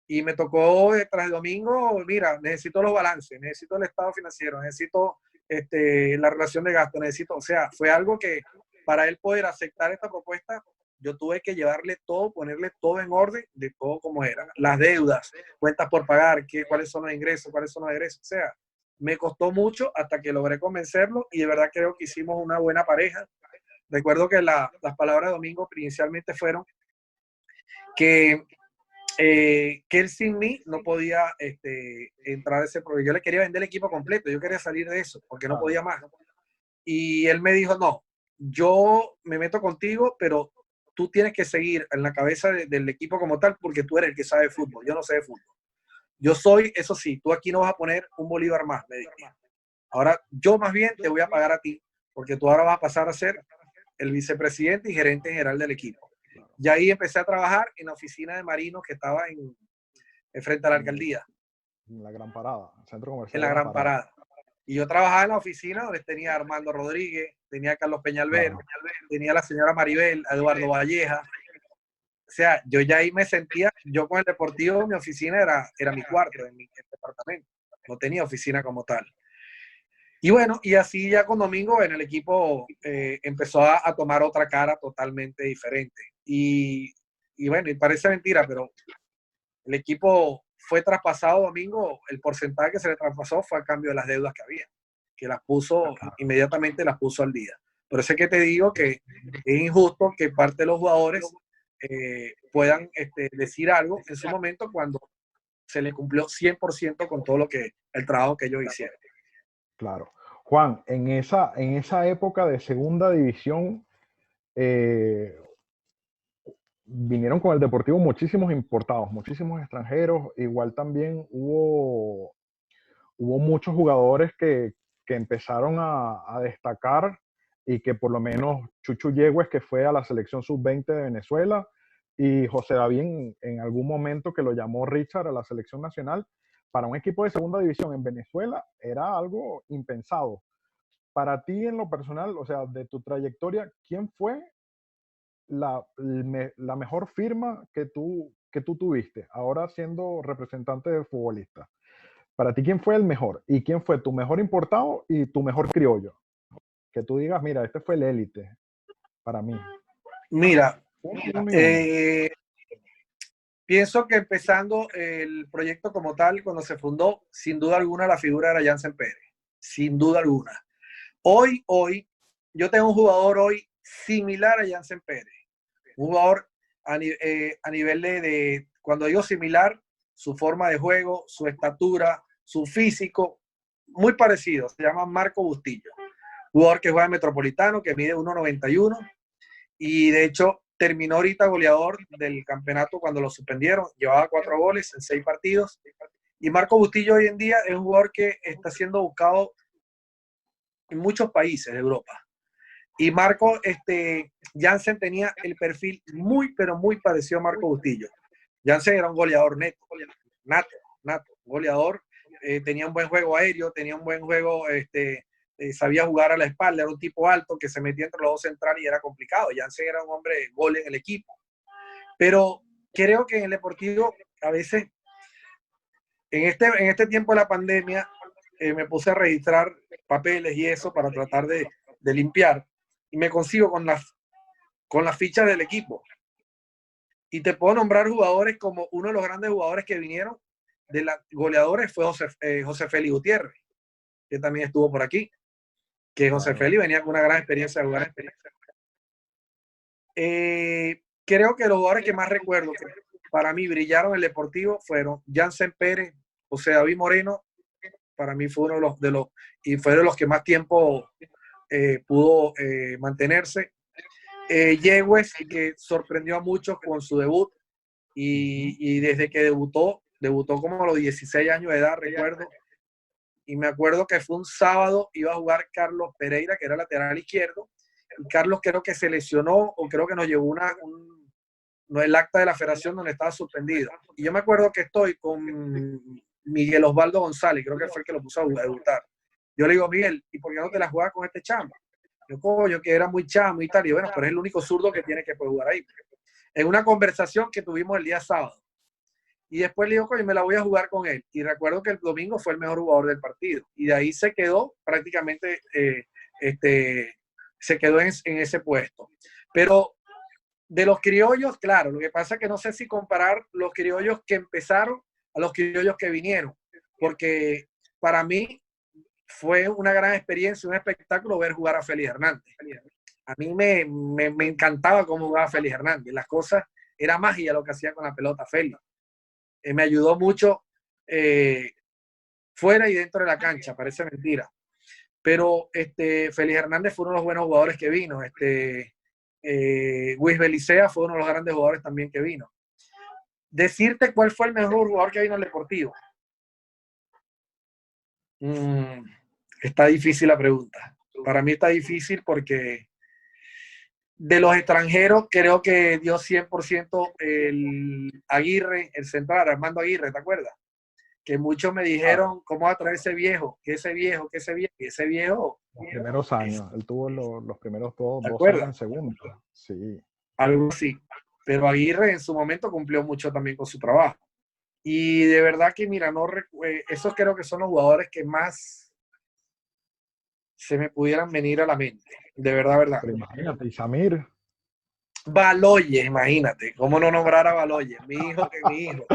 Y me tocó detrás de Domingo, mira, necesito los balances, necesito el estado financiero, necesito la relación de gasto, necesito, o sea, fue algo que para él poder aceptar esta propuesta, yo tuve que llevarle todo, ponerle todo en orden de todo como era. Las deudas, cuentas por pagar, cuáles son los ingresos, cuáles son los egresos. O sea, me costó mucho hasta que logré convencerlo, y de verdad creo que hicimos una buena pareja. Recuerdo que las palabras de Domingo inicialmente fueron que él sin mí no podía entrar a ese proyecto. Yo le quería vender el equipo completo, yo quería salir de eso, porque no podía más. Y él me dijo, no, yo me meto contigo, pero tú tienes que seguir en la cabeza del equipo como tal, porque tú eres el que sabe de fútbol, yo no sé de fútbol. Yo soy, eso sí, tú aquí no vas a poner un bolívar más, me dijo. Ahora, yo más bien te voy a pagar a ti, porque tú ahora vas a pasar a ser el vicepresidente y gerente general del equipo. Y ahí empecé a trabajar en la oficina de Marinos, que estaba en frente a la alcaldía. En la Gran Parada, Centro En Comercial la Gran Gran Parada. Parada. Y yo trabajaba en la oficina donde tenía a Armando Rodríguez, tenía a Carlos Peñalver, Claro. tenía a la señora Maribel, a Eduardo Valleja. O sea, yo ya ahí me sentía, yo con el Deportivo, mi oficina era mi cuarto, en mi departamento. No tenía oficina como tal. Y bueno, y así ya con Domingo en el equipo empezó a tomar otra cara totalmente diferente. Y bueno, y parece mentira, pero el equipo fue traspasado Domingo, el porcentaje que se le traspasó fue a cambio de las deudas que había, que las puso, inmediatamente las puso al día. Por eso es que te digo que es injusto que parte de los jugadores puedan decir algo en su momento cuando se les cumplió 100% con todo el trabajo que ellos hicieron. Claro. Juan, en esa época de segunda división, eh, vinieron con el Deportivo muchísimos importados, muchísimos extranjeros. Igual también hubo muchos jugadores que empezaron a destacar y que por lo menos Chuchu Yegües, que fue a la selección sub-20 de Venezuela, y José David en algún momento que lo llamó Richard a la selección nacional, para un equipo de segunda división en Venezuela era algo impensado. Para ti en lo personal, o sea, de tu trayectoria, ¿quién fue la mejor firma que tú tuviste, ahora siendo representante de futbolista? Para ti, ¿quién fue el mejor? ¿Y quién fue tu mejor importado y tu mejor criollo? Que tú digas, mira, este fue el élite para mí. Mira, Uno y uno. pienso que empezando el proyecto como tal, cuando se fundó, sin duda alguna la figura era Jansen Pérez, sin duda alguna. Hoy, yo tengo un jugador hoy similar a Jansen Pérez, un jugador a nivel cuando digo similar, su forma de juego, su estatura, su físico, muy parecido, se llama Marco Bustillo, jugador que juega en Metropolitano, que mide 1,91 y de hecho terminó ahorita goleador del campeonato cuando lo suspendieron, llevaba 4 goles en 6 partidos. Y Marco Bustillo hoy en día es un jugador que está siendo buscado en muchos países de Europa. Y Marco, Jansen tenía el perfil muy, pero muy parecido a Marco Bustillo. Jansen era un goleador nato, goleador, tenía un buen juego aéreo, tenía un buen juego, sabía jugar a la espalda, era un tipo alto que se metía entre los dos centrales y era complicado. Jansen era un hombre de gol en el equipo. Pero creo que en el deportivo, a veces, en este tiempo de la pandemia, me puse a registrar papeles y eso para tratar de limpiar. Y me consigo con las fichas del equipo. Y te puedo nombrar jugadores como uno de los grandes jugadores que vinieron de los goleadores fue José Félix Gutiérrez, que también estuvo por aquí. Que José Claro. Félix venía con una gran experiencia de jugar. Creo que los jugadores que más recuerdo que para mí brillaron en el Deportivo fueron Jansen Pérez, José David Moreno, para mí fue uno de los y fue de los que más tiempo pudo mantenerse. Yegües, que sorprendió a muchos con su debut y desde que debutó como a los 16 años de edad, recuerdo, y me acuerdo que fue un sábado, iba a jugar Carlos Pereira, que era lateral izquierdo, y Carlos creo que se lesionó o creo que nos llevó no, el acta de la federación donde estaba suspendido. Y yo me acuerdo que estoy con Miguel Osvaldo González, creo que fue el que lo puso a debutar. Yo le digo, Miguel, ¿y por qué no te la juegas con este chamo? Yo, coño, que era muy chamo y tal, y bueno, pero es el único zurdo que tiene que poder jugar ahí. En una conversación que tuvimos el día sábado. Y después le digo, coño, me la voy a jugar con él. Y recuerdo que el domingo fue el mejor jugador del partido. Y de ahí se quedó prácticamente, se quedó en ese puesto. Pero de los criollos, claro, lo que pasa es que no sé si comparar los criollos que empezaron a los criollos que vinieron. Porque para mí fue una gran experiencia, un espectáculo ver jugar a Félix Hernández. A mí me encantaba cómo jugaba Félix Hernández. Las cosas, era magia lo que hacía con la pelota Félix. Me ayudó mucho fuera y dentro de la cancha, parece mentira. Pero Félix Hernández fue uno de los buenos jugadores que vino. Luis Belicea fue uno de los grandes jugadores también que vino. Decirte cuál fue el mejor jugador que vino al Deportivo. Está difícil la pregunta. Para mí está difícil porque de los extranjeros creo que dio 100% el Aguirre, el central, Armando Aguirre, ¿te acuerdas? Que muchos me dijeron, ¿cómo va a traer ese viejo? Que ese viejo, que ese viejo, que ese viejo. Los primeros años, él tuvo los primeros ¿Te 2 años acuerdas? en segunda. Sí. Algo así. Pero Aguirre en su momento cumplió mucho también con su trabajo. Y de verdad que, mira, esos creo que son los jugadores que más se me pudieran venir a la mente. De verdad, verdad. Pero imagínate, y Samir. Baloyes, imagínate. ¿Cómo no nombrar a Baloyes? Mi hijo que mi hijo.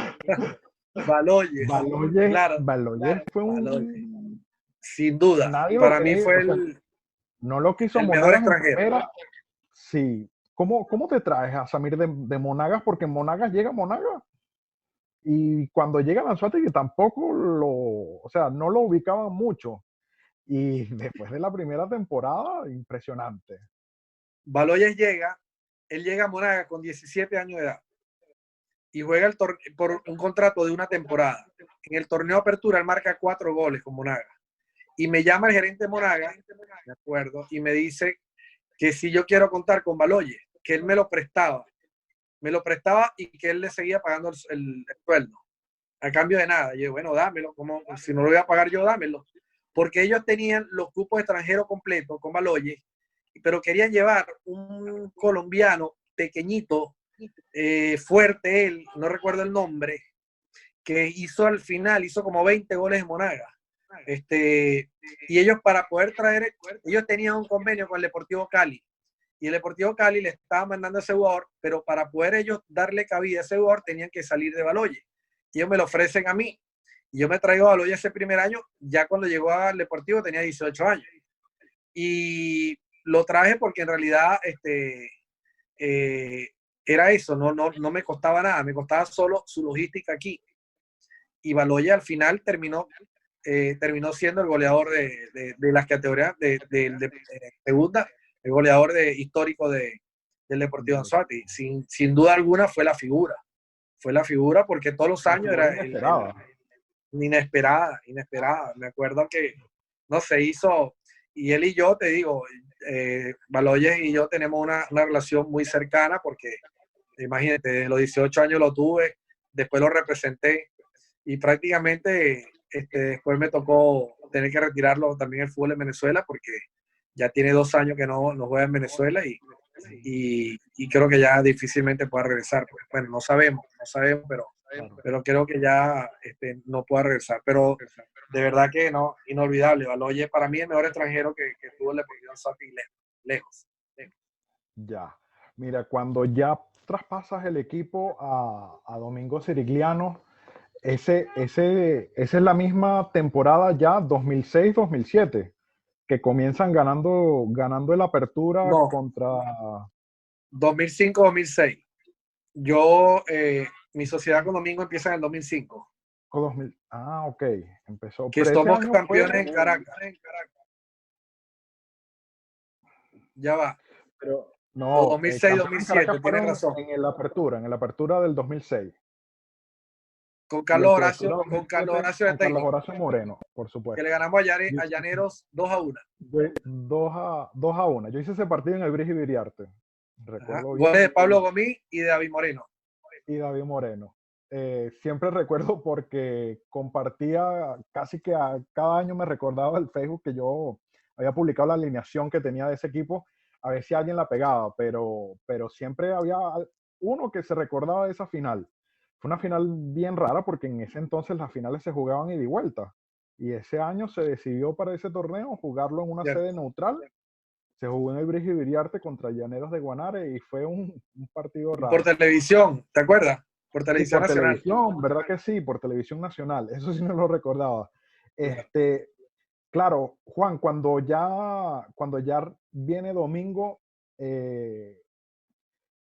Baloyes. Claro, Baloyes fue Baloyes. un... Sin duda. Nadie lo Para mí cree, fue o sea, no lo quiso el mejor Monagas en extranjero. primera. Sí. ¿Cómo te traes a Samir de Monagas? Porque en Monagas llega Monagas. Y cuando llega a Anzoátegui tampoco o sea, no lo ubicaban mucho. Y después de la primera temporada, impresionante. Baloyes él llega a Monagas con 17 años de edad y juega por un contrato de una temporada. En el torneo de apertura él marca 4 goles con Monagas. Y me llama el gerente de Monagas, de acuerdo, y me dice que si yo quiero contar con Baloyes, que él me lo prestaba y que él le seguía pagando el sueldo a cambio de nada. Y yo, bueno, dámelo, como si no lo voy a pagar yo, dámelo. Porque ellos tenían los cupos extranjeros completos con Baloyes, pero querían llevar un colombiano pequeñito, fuerte él, no recuerdo el nombre, que hizo como 20 goles en Monagas. Y ellos para poder traer, ellos tenían un convenio con el Deportivo Cali y el Deportivo Cali le estaba mandando ese jugador, pero para poder ellos darle cabida a ese jugador tenían que salir de Baloyes. Y ellos me lo ofrecen a mí. Y yo me traigo a Baloyes ese primer año, ya cuando llegó al Deportivo tenía 18 años. Y lo traje porque en realidad era eso, no me costaba nada, me costaba solo su logística aquí. Y Baloyes al final terminó siendo el goleador de las categorías de segunda, el goleador histórico del Deportivo Anzoátegui. Sin duda alguna fue la figura porque todos los años era inesperada. Me acuerdo que no se hizo, y él y yo, te digo, Baloyes y yo tenemos una relación muy cercana porque, imagínate, desde los 18 años lo tuve, después lo representé y prácticamente después me tocó tener que retirarlo también el fútbol en Venezuela porque ya tiene 2 años que no juega en Venezuela y creo que ya difícilmente pueda regresar. Pues, bueno, no sabemos, pero creo que ya no pueda regresar. Pero de verdad que no, inolvidable. Baloyes para mí es el mejor extranjero que tuvo el Deportivo Anzoátegui lejos. Ya. Mira, cuando ya traspasas el equipo a Domingo Sirigliano, esa es la misma temporada ya 2006-2007, que comienzan ganando el Apertura No, contra... 2005-2006. Yo, mi sociedad con Domingo empieza en el 2005. Ok, empezó. Que Pero ese somos año fue... campeones en Caracas. Ya va. Pero, O no, campeones en Caracas 2006-2007, tienes fueron razón. en el Apertura del 2006. Con Y el Carlos Clausura Horacio, con Carlos 2007 Horacio de con Carlos técnico. Horacio Moreno, por Que le supuesto. ganamos a Llaneros 2-1. 2-1. Yo hice ese partido en el Brigio Viriarte. Recuerdo Goles de bien. Pablo Gomí y de David Moreno. Y David Moreno. Siempre recuerdo porque compartía casi que cada año me recordaba el Facebook que yo había publicado la alineación que tenía de ese equipo, a ver si alguien la pegaba, pero siempre había uno que se recordaba de esa final. Fue una final bien rara porque en ese entonces las finales se jugaban ida y vuelta. Y ese año se decidió para ese torneo jugarlo en una Cierto. sede neutral. Se jugó en el Brigio Viriarte contra Llaneros de Guanare y fue un partido raro. Por televisión, ¿te acuerdas? Por Sí, televisión por nacional. televisión, ¿verdad que sí? Por televisión nacional. Eso sí no lo recordaba. Claro. Claro, Juan, cuando ya viene domingo,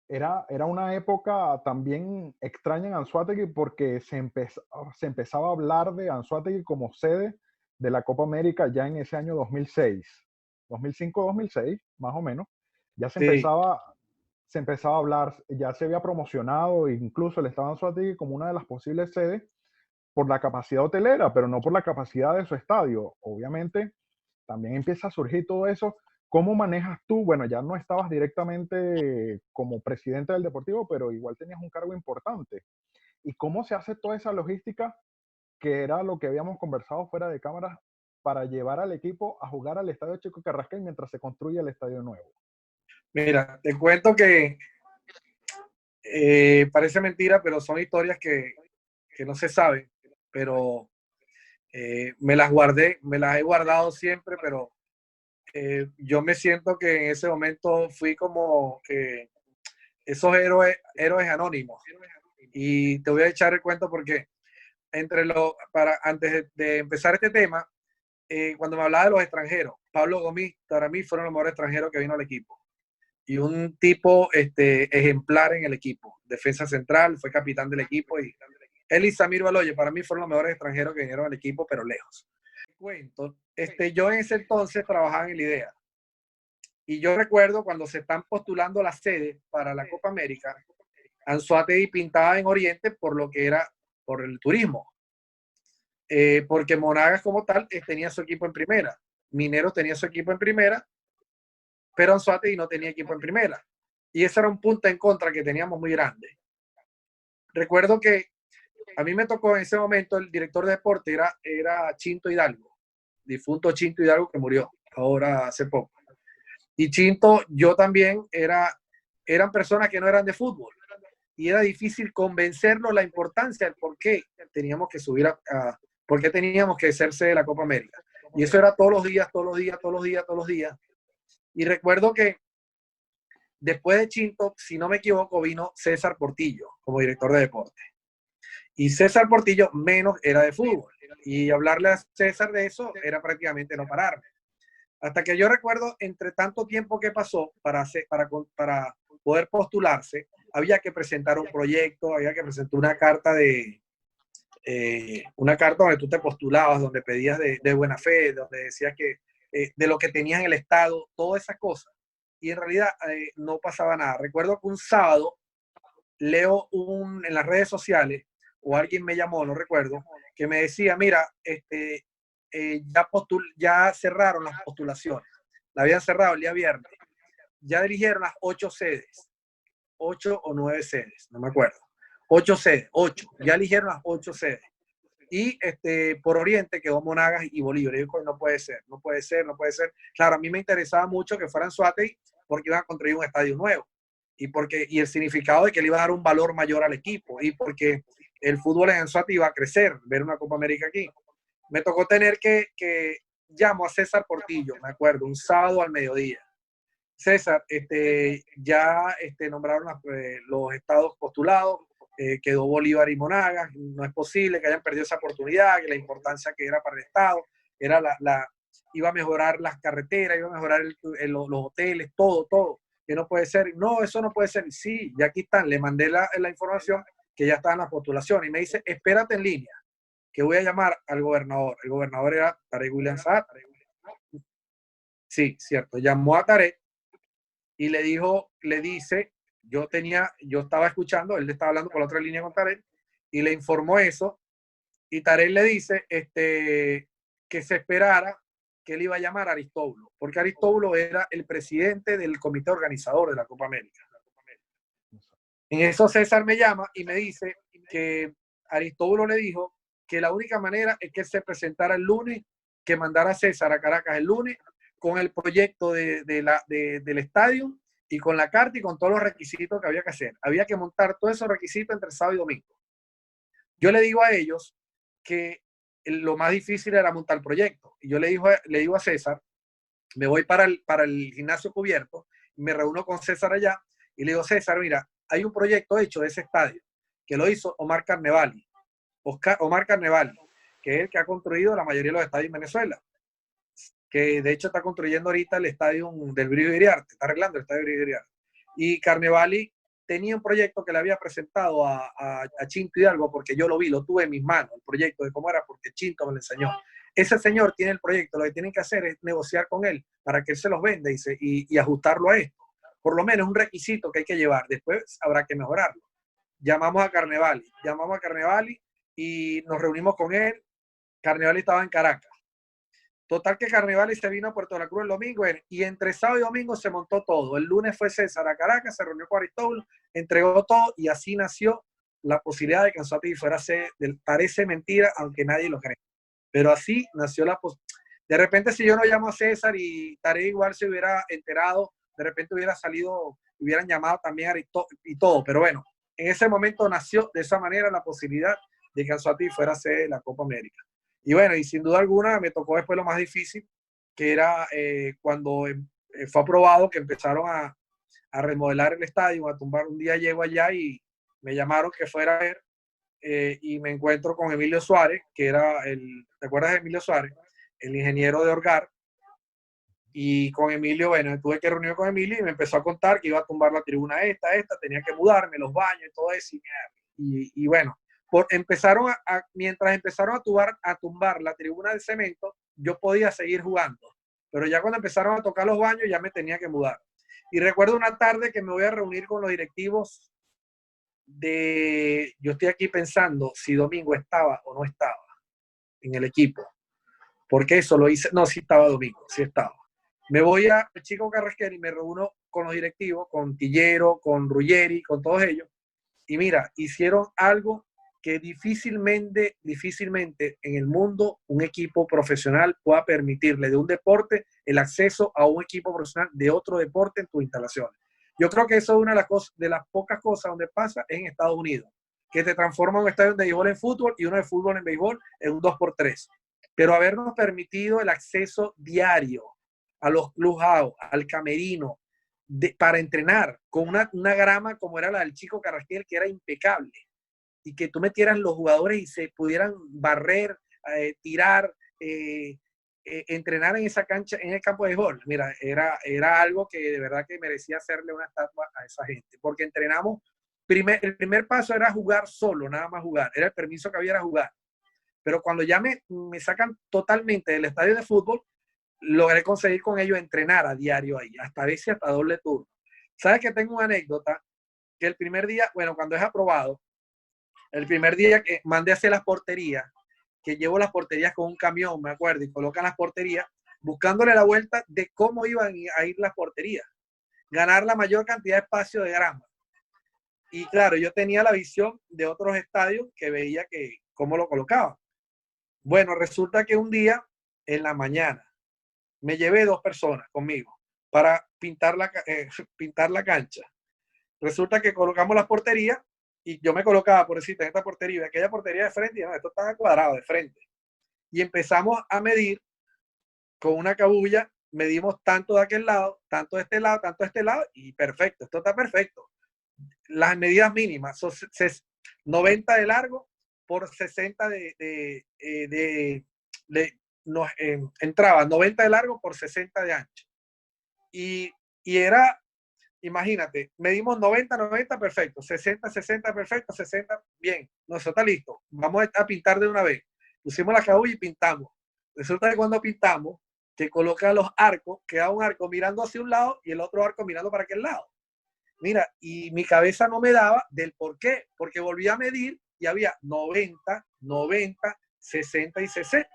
era una época también extraña en Anzoátegui porque se empezaba a hablar de Anzoátegui como sede de la Copa América ya en ese año 2006, 2005-2006, más o menos. Ya Sí. se empezaba a hablar, ya se había promocionado incluso el Estado de Anzoátegui como una de las posibles sedes por la capacidad hotelera, pero no por la capacidad de su estadio. Obviamente, también empieza a surgir todo eso. ¿Cómo manejas tú? Bueno, ya no estabas directamente como presidente del Deportivo, pero igual tenías un cargo importante. ¿Y cómo se hace toda esa logística, que era lo que habíamos conversado fuera de cámaras, para llevar al equipo a jugar al Estadio Chico Carrascal mientras se construye el estadio nuevo? Mira, te cuento que parece mentira, pero son historias que no se saben, pero me las he guardado siempre, pero yo me siento que en ese momento fui como esos héroes anónimos. Y te voy a echar el cuento porque antes de empezar este tema, cuando me hablaba de los extranjeros, Pablo Gomis para mí fueron los mejores extranjeros que vino al equipo. Y un tipo ejemplar en el equipo. Defensa central, fue capitán del equipo. Y él y Samir Baloyes para mí fueron los mejores extranjeros que vinieron al equipo, pero lejos. Cuento, yo en ese entonces trabajaba en el IDEA. Y yo recuerdo cuando se están postulando las sedes para la Copa América, Anzoátegui pintaba en Oriente por lo que era por el turismo. Porque Monagas como tal tenía su equipo en primera. Mineros tenía su equipo en primera, pero Anzoátegui no tenía equipo en primera. Y ese era un punto en contra que teníamos muy grande. Recuerdo que a mí me tocó en ese momento, el director de deporte era Chinto Hidalgo, difunto Chinto Hidalgo que murió ahora hace poco. Y Chinto, yo también, eran personas que no eran de fútbol. Y era difícil convencerlos la importancia del por qué teníamos que subir por qué teníamos que hacerse de la Copa América. Y eso era todos los días. Y recuerdo que Después de Chinto, si no me equivoco, vino César Portillo como director de deporte. Y César Portillo menos era de fútbol. Y hablarle a César de eso era prácticamente no pararme. Hasta que yo recuerdo, entre tanto tiempo que pasó para poder postularse, había que presentar un proyecto, había que presentar una carta donde tú te postulabas, donde pedías de buena fe, donde decías que de lo que tenías en el estado, todas esas cosas. Y en realidad no pasaba nada. Recuerdo que un sábado leo en las redes sociales, o alguien me llamó, no recuerdo, que me decía, mira, ya cerraron las postulaciones. La habían cerrado el día viernes. Ya dirigieron las 8 sedes. 8 o 9 sedes, no me acuerdo. 8 sedes, 8. Ya eligieron las 8 sedes. Y por Oriente quedó Monagas y Bolívar. Y yo digo, no puede ser, no puede ser, no puede ser. Claro, a mí me interesaba mucho que fueran Anzoátegui porque iban a construir un estadio nuevo. Y el significado de que le iba a dar un valor mayor al equipo. Y porque el fútbol en Anzoátegui iba a crecer, ver una Copa América aquí. Me tocó tener que llamo a César Portillo, me acuerdo, un sábado al mediodía. César, ya nombraron los estados postulados, quedó Bolívar y Monagas, no es posible que hayan perdido esa oportunidad, que la importancia que era para el estado, era iba a mejorar las carreteras, iba a mejorar los hoteles, todo, que no puede ser, no, eso no puede ser, sí, ya aquí están, le mandé la información que ya estaban las postulaciones, y me dice, espérate en línea, que voy a llamar al gobernador. El gobernador era Tarek William Saad. Sí, cierto, llamó a Tarek y le dice, yo estaba escuchando, él estaba hablando por la otra línea con Tarek, y le informó eso, y Tarek le dice que se esperara que él iba a llamar a Aristóbulo, porque Aristóbulo era el presidente del comité organizador de la Copa América. En eso César me llama y me dice que Aristóbulo le dijo que la única manera es que se presentara el lunes, que mandara a César a Caracas el lunes con el proyecto del estadio y con la carta y con todos los requisitos que había que hacer. Había que montar todos esos requisitos entre sábado y domingo. Yo le digo a ellos que lo más difícil era montar el proyecto. Y yo le digo a César, me voy para el gimnasio cubierto, y me reúno con César allá y le digo, César, mira, hay un proyecto hecho de ese estadio que lo hizo Omar Carnevali, que es el que ha construido la mayoría de los estadios en Venezuela, que de hecho está construyendo ahorita el estadio del Brillo Iriarte, está arreglando el estadio Brillo Iriarte. Y Carnevali tenía un proyecto que le había presentado a Chinto Hidalgo, porque yo lo vi, lo tuve en mis manos, el proyecto de cómo era, porque Chinto me lo enseñó. Ese señor tiene el proyecto, lo que tienen que hacer es negociar con él para que él se los venda y ajustarlo a esto. Por lo menos un requisito que hay que llevar, después habrá que mejorarlo. Llamamos a Carnevali y nos reunimos con él. Carnevali estaba en Caracas. Total que Carnevali se vino a Puerto La Cruz el domingo y entre sábado y domingo se montó todo. El lunes fue César a Caracas, se reunió con Aristóbulo, entregó todo y así nació la posibilidad de que Anzoátegui fuera sede del, parece mentira, aunque nadie lo cree. Pero así nació la posibilidad. De repente, si yo no llamo a César y Tarek igual se hubiera enterado, de repente hubiera salido, hubieran llamado también a Aristóbulo y todo. Pero bueno, en ese momento nació de esa manera la posibilidad de que Anzoátegui fuera sede de la Copa América. Y bueno, y sin duda alguna me tocó después lo más difícil, que era cuando fue aprobado que empezaron a remodelar el estadio, a tumbar. Un día llego allá y me llamaron que fuera a ver y me encuentro con Emilio Suárez, que era ¿te acuerdas de Emilio Suárez? El ingeniero de Orgar. Y con Emilio, bueno, tuve que reunirme con Emilio y me empezó a contar que iba a tumbar la tribuna tenía que mudarme, los baños y todo eso. Y bueno, mientras empezaron a tumbar la tribuna de cemento, yo podía seguir jugando. Pero ya cuando empezaron a tocar los baños, ya me tenía que mudar. Y recuerdo una tarde que me voy a reunir con los directivos yo estoy aquí pensando si Domingo estaba o no estaba en el equipo. Porque eso lo hice, no, sí estaba Domingo, sí estaba. Me voy a Chico Carrasquera y me reúno con los directivos, con Tillero, con Ruggeri, con todos ellos. Y mira, hicieron algo que difícilmente en el mundo un equipo profesional pueda permitirle de un deporte el acceso a un equipo profesional de otro deporte en tus instalaciones. Yo creo que eso es una de las pocas cosas donde pasa en Estados Unidos, que te transforma un estadio de béisbol en fútbol y uno de fútbol en béisbol en un 2x3. Pero habernos permitido el acceso diario a los clubhouse, al camerino, para entrenar con una grama como era la del Chico Carrasquel, que era impecable, y que tú metieras los jugadores y se pudieran barrer, tirar, entrenar en esa cancha, en el campo de béisbol. Mira, era algo que de verdad que merecía hacerle una estatua a esa gente, porque entrenamos, el primer paso era jugar solo, nada más jugar, era el permiso que había, era jugar. Pero cuando ya me sacan totalmente del estadio de fútbol, logré conseguir con ellos entrenar a diario ahí, hasta a veces hasta doble turno. ¿Sabes que tengo una anécdota? Que el primer día, bueno, cuando es aprobado, el primer día que mandé a hacer las porterías, que llevo las porterías con un camión, me acuerdo, y colocan las porterías, buscándole la vuelta de cómo iban a ir las porterías, ganar la mayor cantidad de espacio de grama. Y claro, yo tenía la visión de otros estadios que veía que cómo lo colocaban. Bueno, resulta que un día, en la mañana, me llevé 2 personas conmigo para pintar la cancha. Resulta que colocamos las porterías y yo me colocaba, por decirte, en esta portería, en aquella portería de frente, y no, esto estaba cuadrado de frente. Y empezamos a medir con una cabulla, medimos tanto de aquel lado, tanto de este lado, tanto de este lado, y perfecto, esto está perfecto. Las medidas mínimas son 90 de largo por 60 nos entraba 90 de largo por 60 de ancho. Y era, imagínate, medimos 90, 90, perfecto, 60, 60, perfecto, 60, bien, no, eso está listo, vamos a pintar de una vez. Pusimos la cabulla y pintamos. Resulta que cuando pintamos, que coloca los arcos, queda un arco mirando hacia un lado y el otro arco mirando para aquel lado. Mira, y mi cabeza no me daba del por qué, porque volví a medir y había 90, 90, 60 y 60. O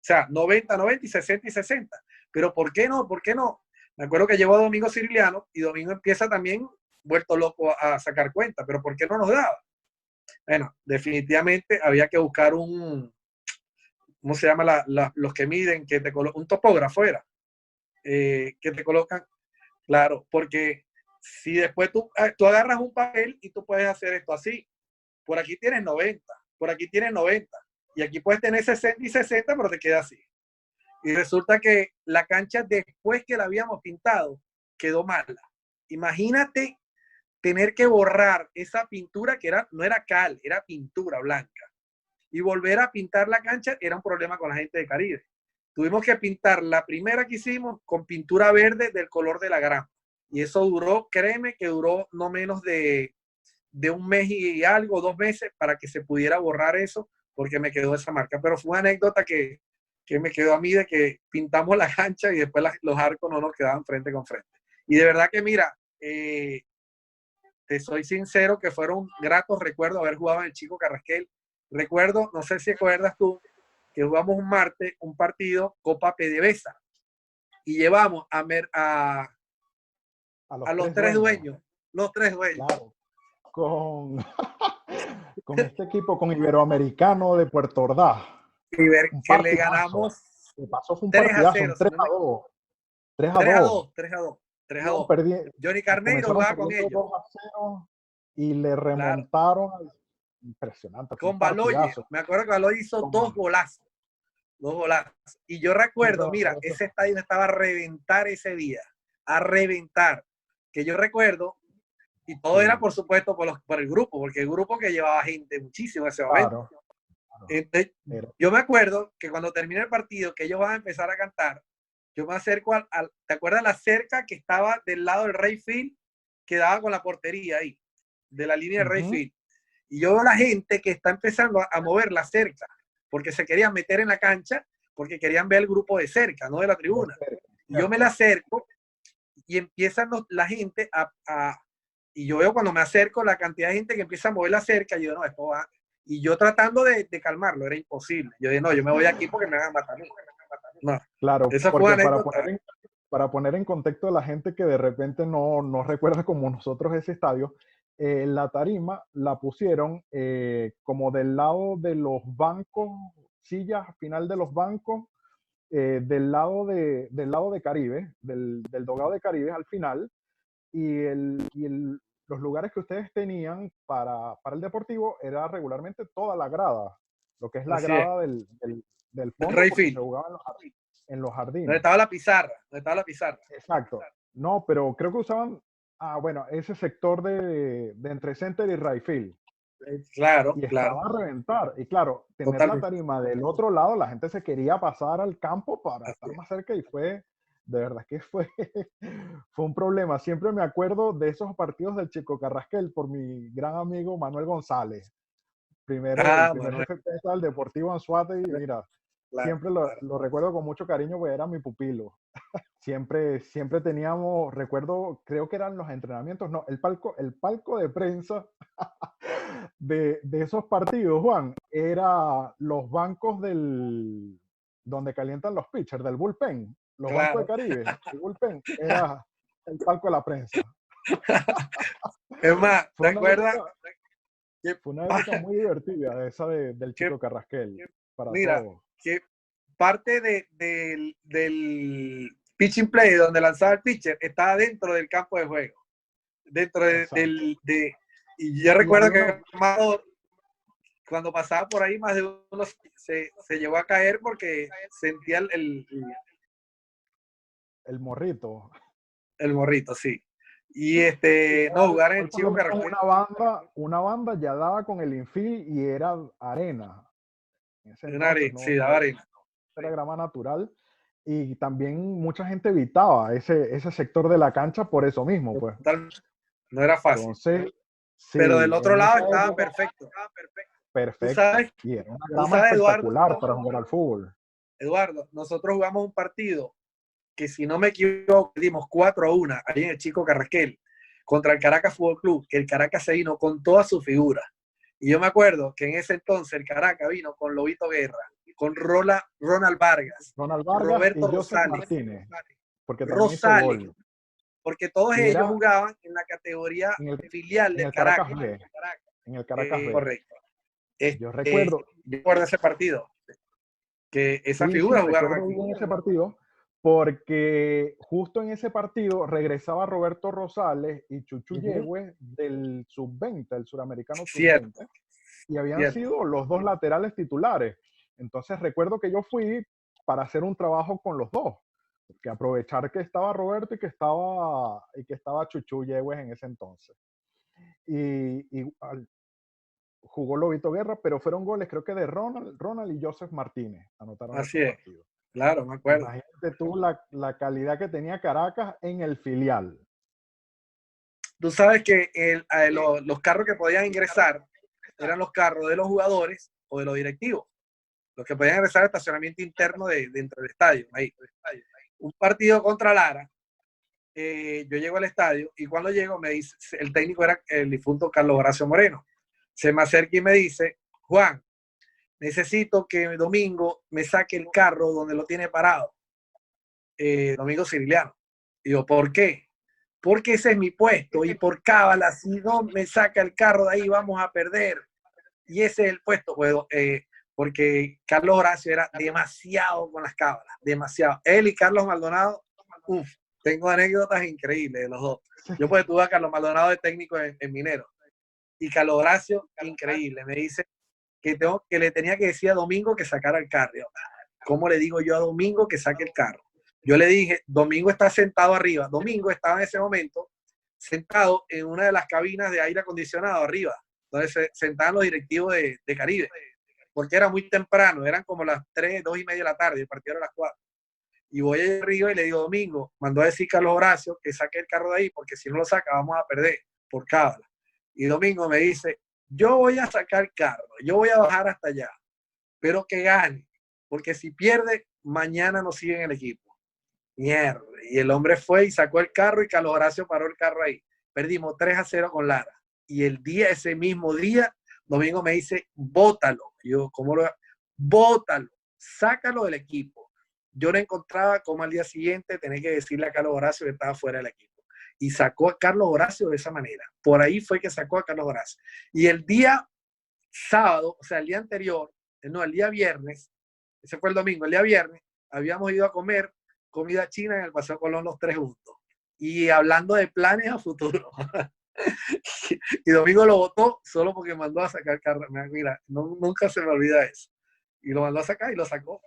sea, 90, 90 y 60 y 60. Pero ¿por qué no? ¿Por qué no? Me acuerdo que llegó Domingo Siciliano y Domingo empieza también vuelto loco a sacar cuenta, pero ¿por qué no nos daba? Bueno, definitivamente había que buscar ¿cómo se llama? Los que miden, que te colocan, un topógrafo era, que te colocan, claro, porque si después tú agarras un papel y tú puedes hacer esto así, por aquí tienes 90, por aquí tienes 90, y aquí puedes tener 60 y 60, pero te queda así. Y resulta que la cancha, después que la habíamos pintado, quedó mala. Imagínate tener que borrar esa pintura que no era cal, era pintura blanca. Y volver a pintar la cancha era un problema con la gente de Caribe. Tuvimos que pintar la primera que hicimos con pintura verde del color de la grama. Y eso duró, créeme que duró no menos de un mes y algo, 2 meses, para que se pudiera borrar eso, porque me quedó esa marca. Pero fue una anécdota que me quedó a mí de que pintamos la cancha y después los arcos no nos quedaban frente con frente. Y de verdad que mira, te soy sincero que fueron gratos recuerdos haber jugado en el Chico Carrasquel. Recuerdo, no sé si acuerdas tú, que jugamos un martes, un partido Copa PDVSA y llevamos a los tres dueños. Los 3 dueños. Claro, con este equipo, con Iberoamericano de Puerto Ordaz. Y ver que le ganamos. El paso fue un 3-0, partidazo, un 3-2. 3-2. 3-2. Johnny Carneiro jugaba con ellos. 2-0 y le remontaron. Claro. Impresionante. Con Baloye. Me acuerdo que Baloye hizo 2 golazos. 2 golazos. Y yo recuerdo, mira, ese estadio estaba a reventar ese día. A reventar. Que yo recuerdo, y todo era, por supuesto, por el grupo, porque el grupo que llevaba gente muchísimo en ese momento. Claro. Entonces, yo me acuerdo que cuando termina el partido, que ellos van a empezar a cantar, yo me acerco ¿te acuerdas la cerca que estaba del lado del Rey Field, que daba con la portería ahí, de la línea del Rey Field? Y yo veo a la gente que está empezando a mover la cerca, porque se querían meter en la cancha, porque querían ver el grupo de cerca, no de la tribuna. Y yo me la acerco y empiezan la gente y yo veo cuando me acerco la cantidad de gente que empieza a mover la cerca, y yo no, esto va. Y yo tratando de calmarlo, era imposible. Yo dije, no, yo me voy aquí porque me van a matar. No. Claro, esa fue para poner en contexto a la gente que de repente no recuerda como nosotros ese estadio, la tarima la pusieron como del lado de los bancos, sillas final de los bancos, del lado de Caribe, del dogado de Caribe al final, y los lugares que ustedes tenían para el deportivo era regularmente toda la grada, lo que es la grada del fondo, porque se jugaba en los jardines. Donde estaba la pizarra. Exacto. No, pero creo que usaban, bueno, ese sector de entre center y right field. Claro, Y claro, estaba a reventar. Y claro, tener la totalmente. tarima del otro lado, la gente se quería pasar al campo para Así estar es. más cerca y fue, de verdad que fue, fue un problema. Siempre me acuerdo de esos partidos del Chico Carrasquel por mi gran amigo Manuel González, el primer Manuel, jefe de prensa del Deportivo Anzoátegui. Y mira, claro, siempre claro. lo recuerdo con mucho cariño porque era mi pupilo. Siempre teníamos, recuerdo, creo que eran los entrenamientos, no, el palco de prensa de esos partidos, Juan, era los bancos donde calientan los pitchers, del bullpen, los bancos de Claro. Caribe, el bullpen, era el palco de la prensa. Es más, ¿te Fue una acuerdas? época, Que, fue una época muy divertida esa del que- Chico Carrasquel, para mira, todos. que parte del pitching play donde lanzaba el pitcher estaba dentro del campo de juego. Dentro Exacto. y yo Y recuerdo había una, que cuando pasaba por ahí más de uno se llegó a caer porque sentía el morrito. el morrito, sí. Y no, Hoy, jugar en hoy el por lo Chico menos Carrasquel, una banda ya daba con el infield y era arena. En ese entonces sí, daba arena. era grama natural y también mucha gente evitaba ese sector de la cancha por eso mismo, pues. Total, no era fácil. Entonces, Pero del sí, otro en lado esa estaba época, perfecto. Tú perfecta. sabes, Y era una tú grama sabes, espectacular para jugar al fútbol. Eduardo, nosotros jugamos un partido que si no me equivoco, dimos 4-1 ahí en el Chico Carrasquel contra el Caracas Fútbol Club, que el Caracas se vino con toda su figura. Y yo me acuerdo que en ese entonces el Caracas vino con Lobito Guerra, con Ronald Vargas, Ronald Vargas Roberto y Joseph Rosales, Martínez, porque también hizo Rosales, gol. porque todos Y ellos era jugaban en la categoría en el, filial en del el Caracas Caracas. B. En el Caracas B. Correcto. Yo recuerdo, Yo recuerdo ese partido, que esas sí, sí, figuras jugaron recuerdo aquí. bien ese partido, porque justo en ese partido regresaba Roberto Rosales y Chuchu Uh -huh. Yegüe del sub-20, el suramericano Cierto, sub-20, y habían cierto. sido los dos laterales titulares. Entonces recuerdo que yo fui para hacer un trabajo con los dos, que aprovechar que estaba Roberto y que estaba Chuchu Yegües en ese entonces. Y jugó Lobito Guerra, pero fueron goles creo que de Ronald y Joseph Martínez, anotaron Así esos es. partidos. Claro, me acuerdo. Imagínate tú la calidad que tenía Caracas en el filial. Tú sabes que los carros que podían ingresar eran los carros de los jugadores o de los directivos. Los que podían ingresar al estacionamiento interno dentro del estadio. Ahí. Un partido contra Lara. Yo llego al estadio y cuando llego me dice, el técnico era el difunto Carlos Horacio Moreno. Se me acerca y me dice, Juan, necesito que Domingo me saque el carro donde lo tiene parado. Domingo Ciriliano. Y yo, ¿por qué? Porque ese es mi puesto y por cábala, si no me saca el carro de ahí vamos a perder. Y ese es el puesto, porque Carlos Horacio era demasiado con las cábalas, demasiado. Él y Carlos Maldonado, uff, tengo anécdotas increíbles de los dos. Yo pues tuve a Carlos Maldonado de técnico en Minero y Carlos Horacio, increíble, me dice que le tenía que decir a Domingo que sacara el carro. ¿Cómo le digo yo a Domingo que saque el carro? Yo le dije, Domingo está sentado arriba. Domingo estaba en ese momento sentado en una de las cabinas de aire acondicionado arriba, donde se sentaban los directivos de Caribe, porque era muy temprano, eran como las 3, 2 y media de la tarde, el partido era a las 4. Y voy arriba y le digo, Domingo, mandó a decir Carlos Horacio que saque el carro de ahí, porque si no lo saca vamos a perder por cábala. Y Domingo me dice, yo voy a sacar el carro, yo voy a bajar hasta allá, pero que gane, porque si pierde, mañana no sigue en el equipo. Mierda. Y el hombre fue y sacó el carro y Carlos Horacio paró el carro ahí. Perdimos 3-0 con Lara. Y ese mismo día, Domingo me dice, bótalo. Yo, ¿cómo lo? Bótalo, sácalo del equipo. Yo no encontraba cómo al día siguiente tenía que decirle a Carlos Horacio que estaba fuera del equipo. Y sacó a Carlos Horacio de esa manera. Por ahí fue que sacó a Carlos Horacio. Y el día sábado, o sea, el día anterior, no, el día viernes, ese fue el domingo, el día viernes, habíamos ido a comer comida china en el Paseo Colón los tres juntos. Y hablando de planes a futuro. Y Domingo lo votó solo porque mandó a sacar carro. Mira, nunca se me olvida eso. Y lo mandó a sacar y lo sacó.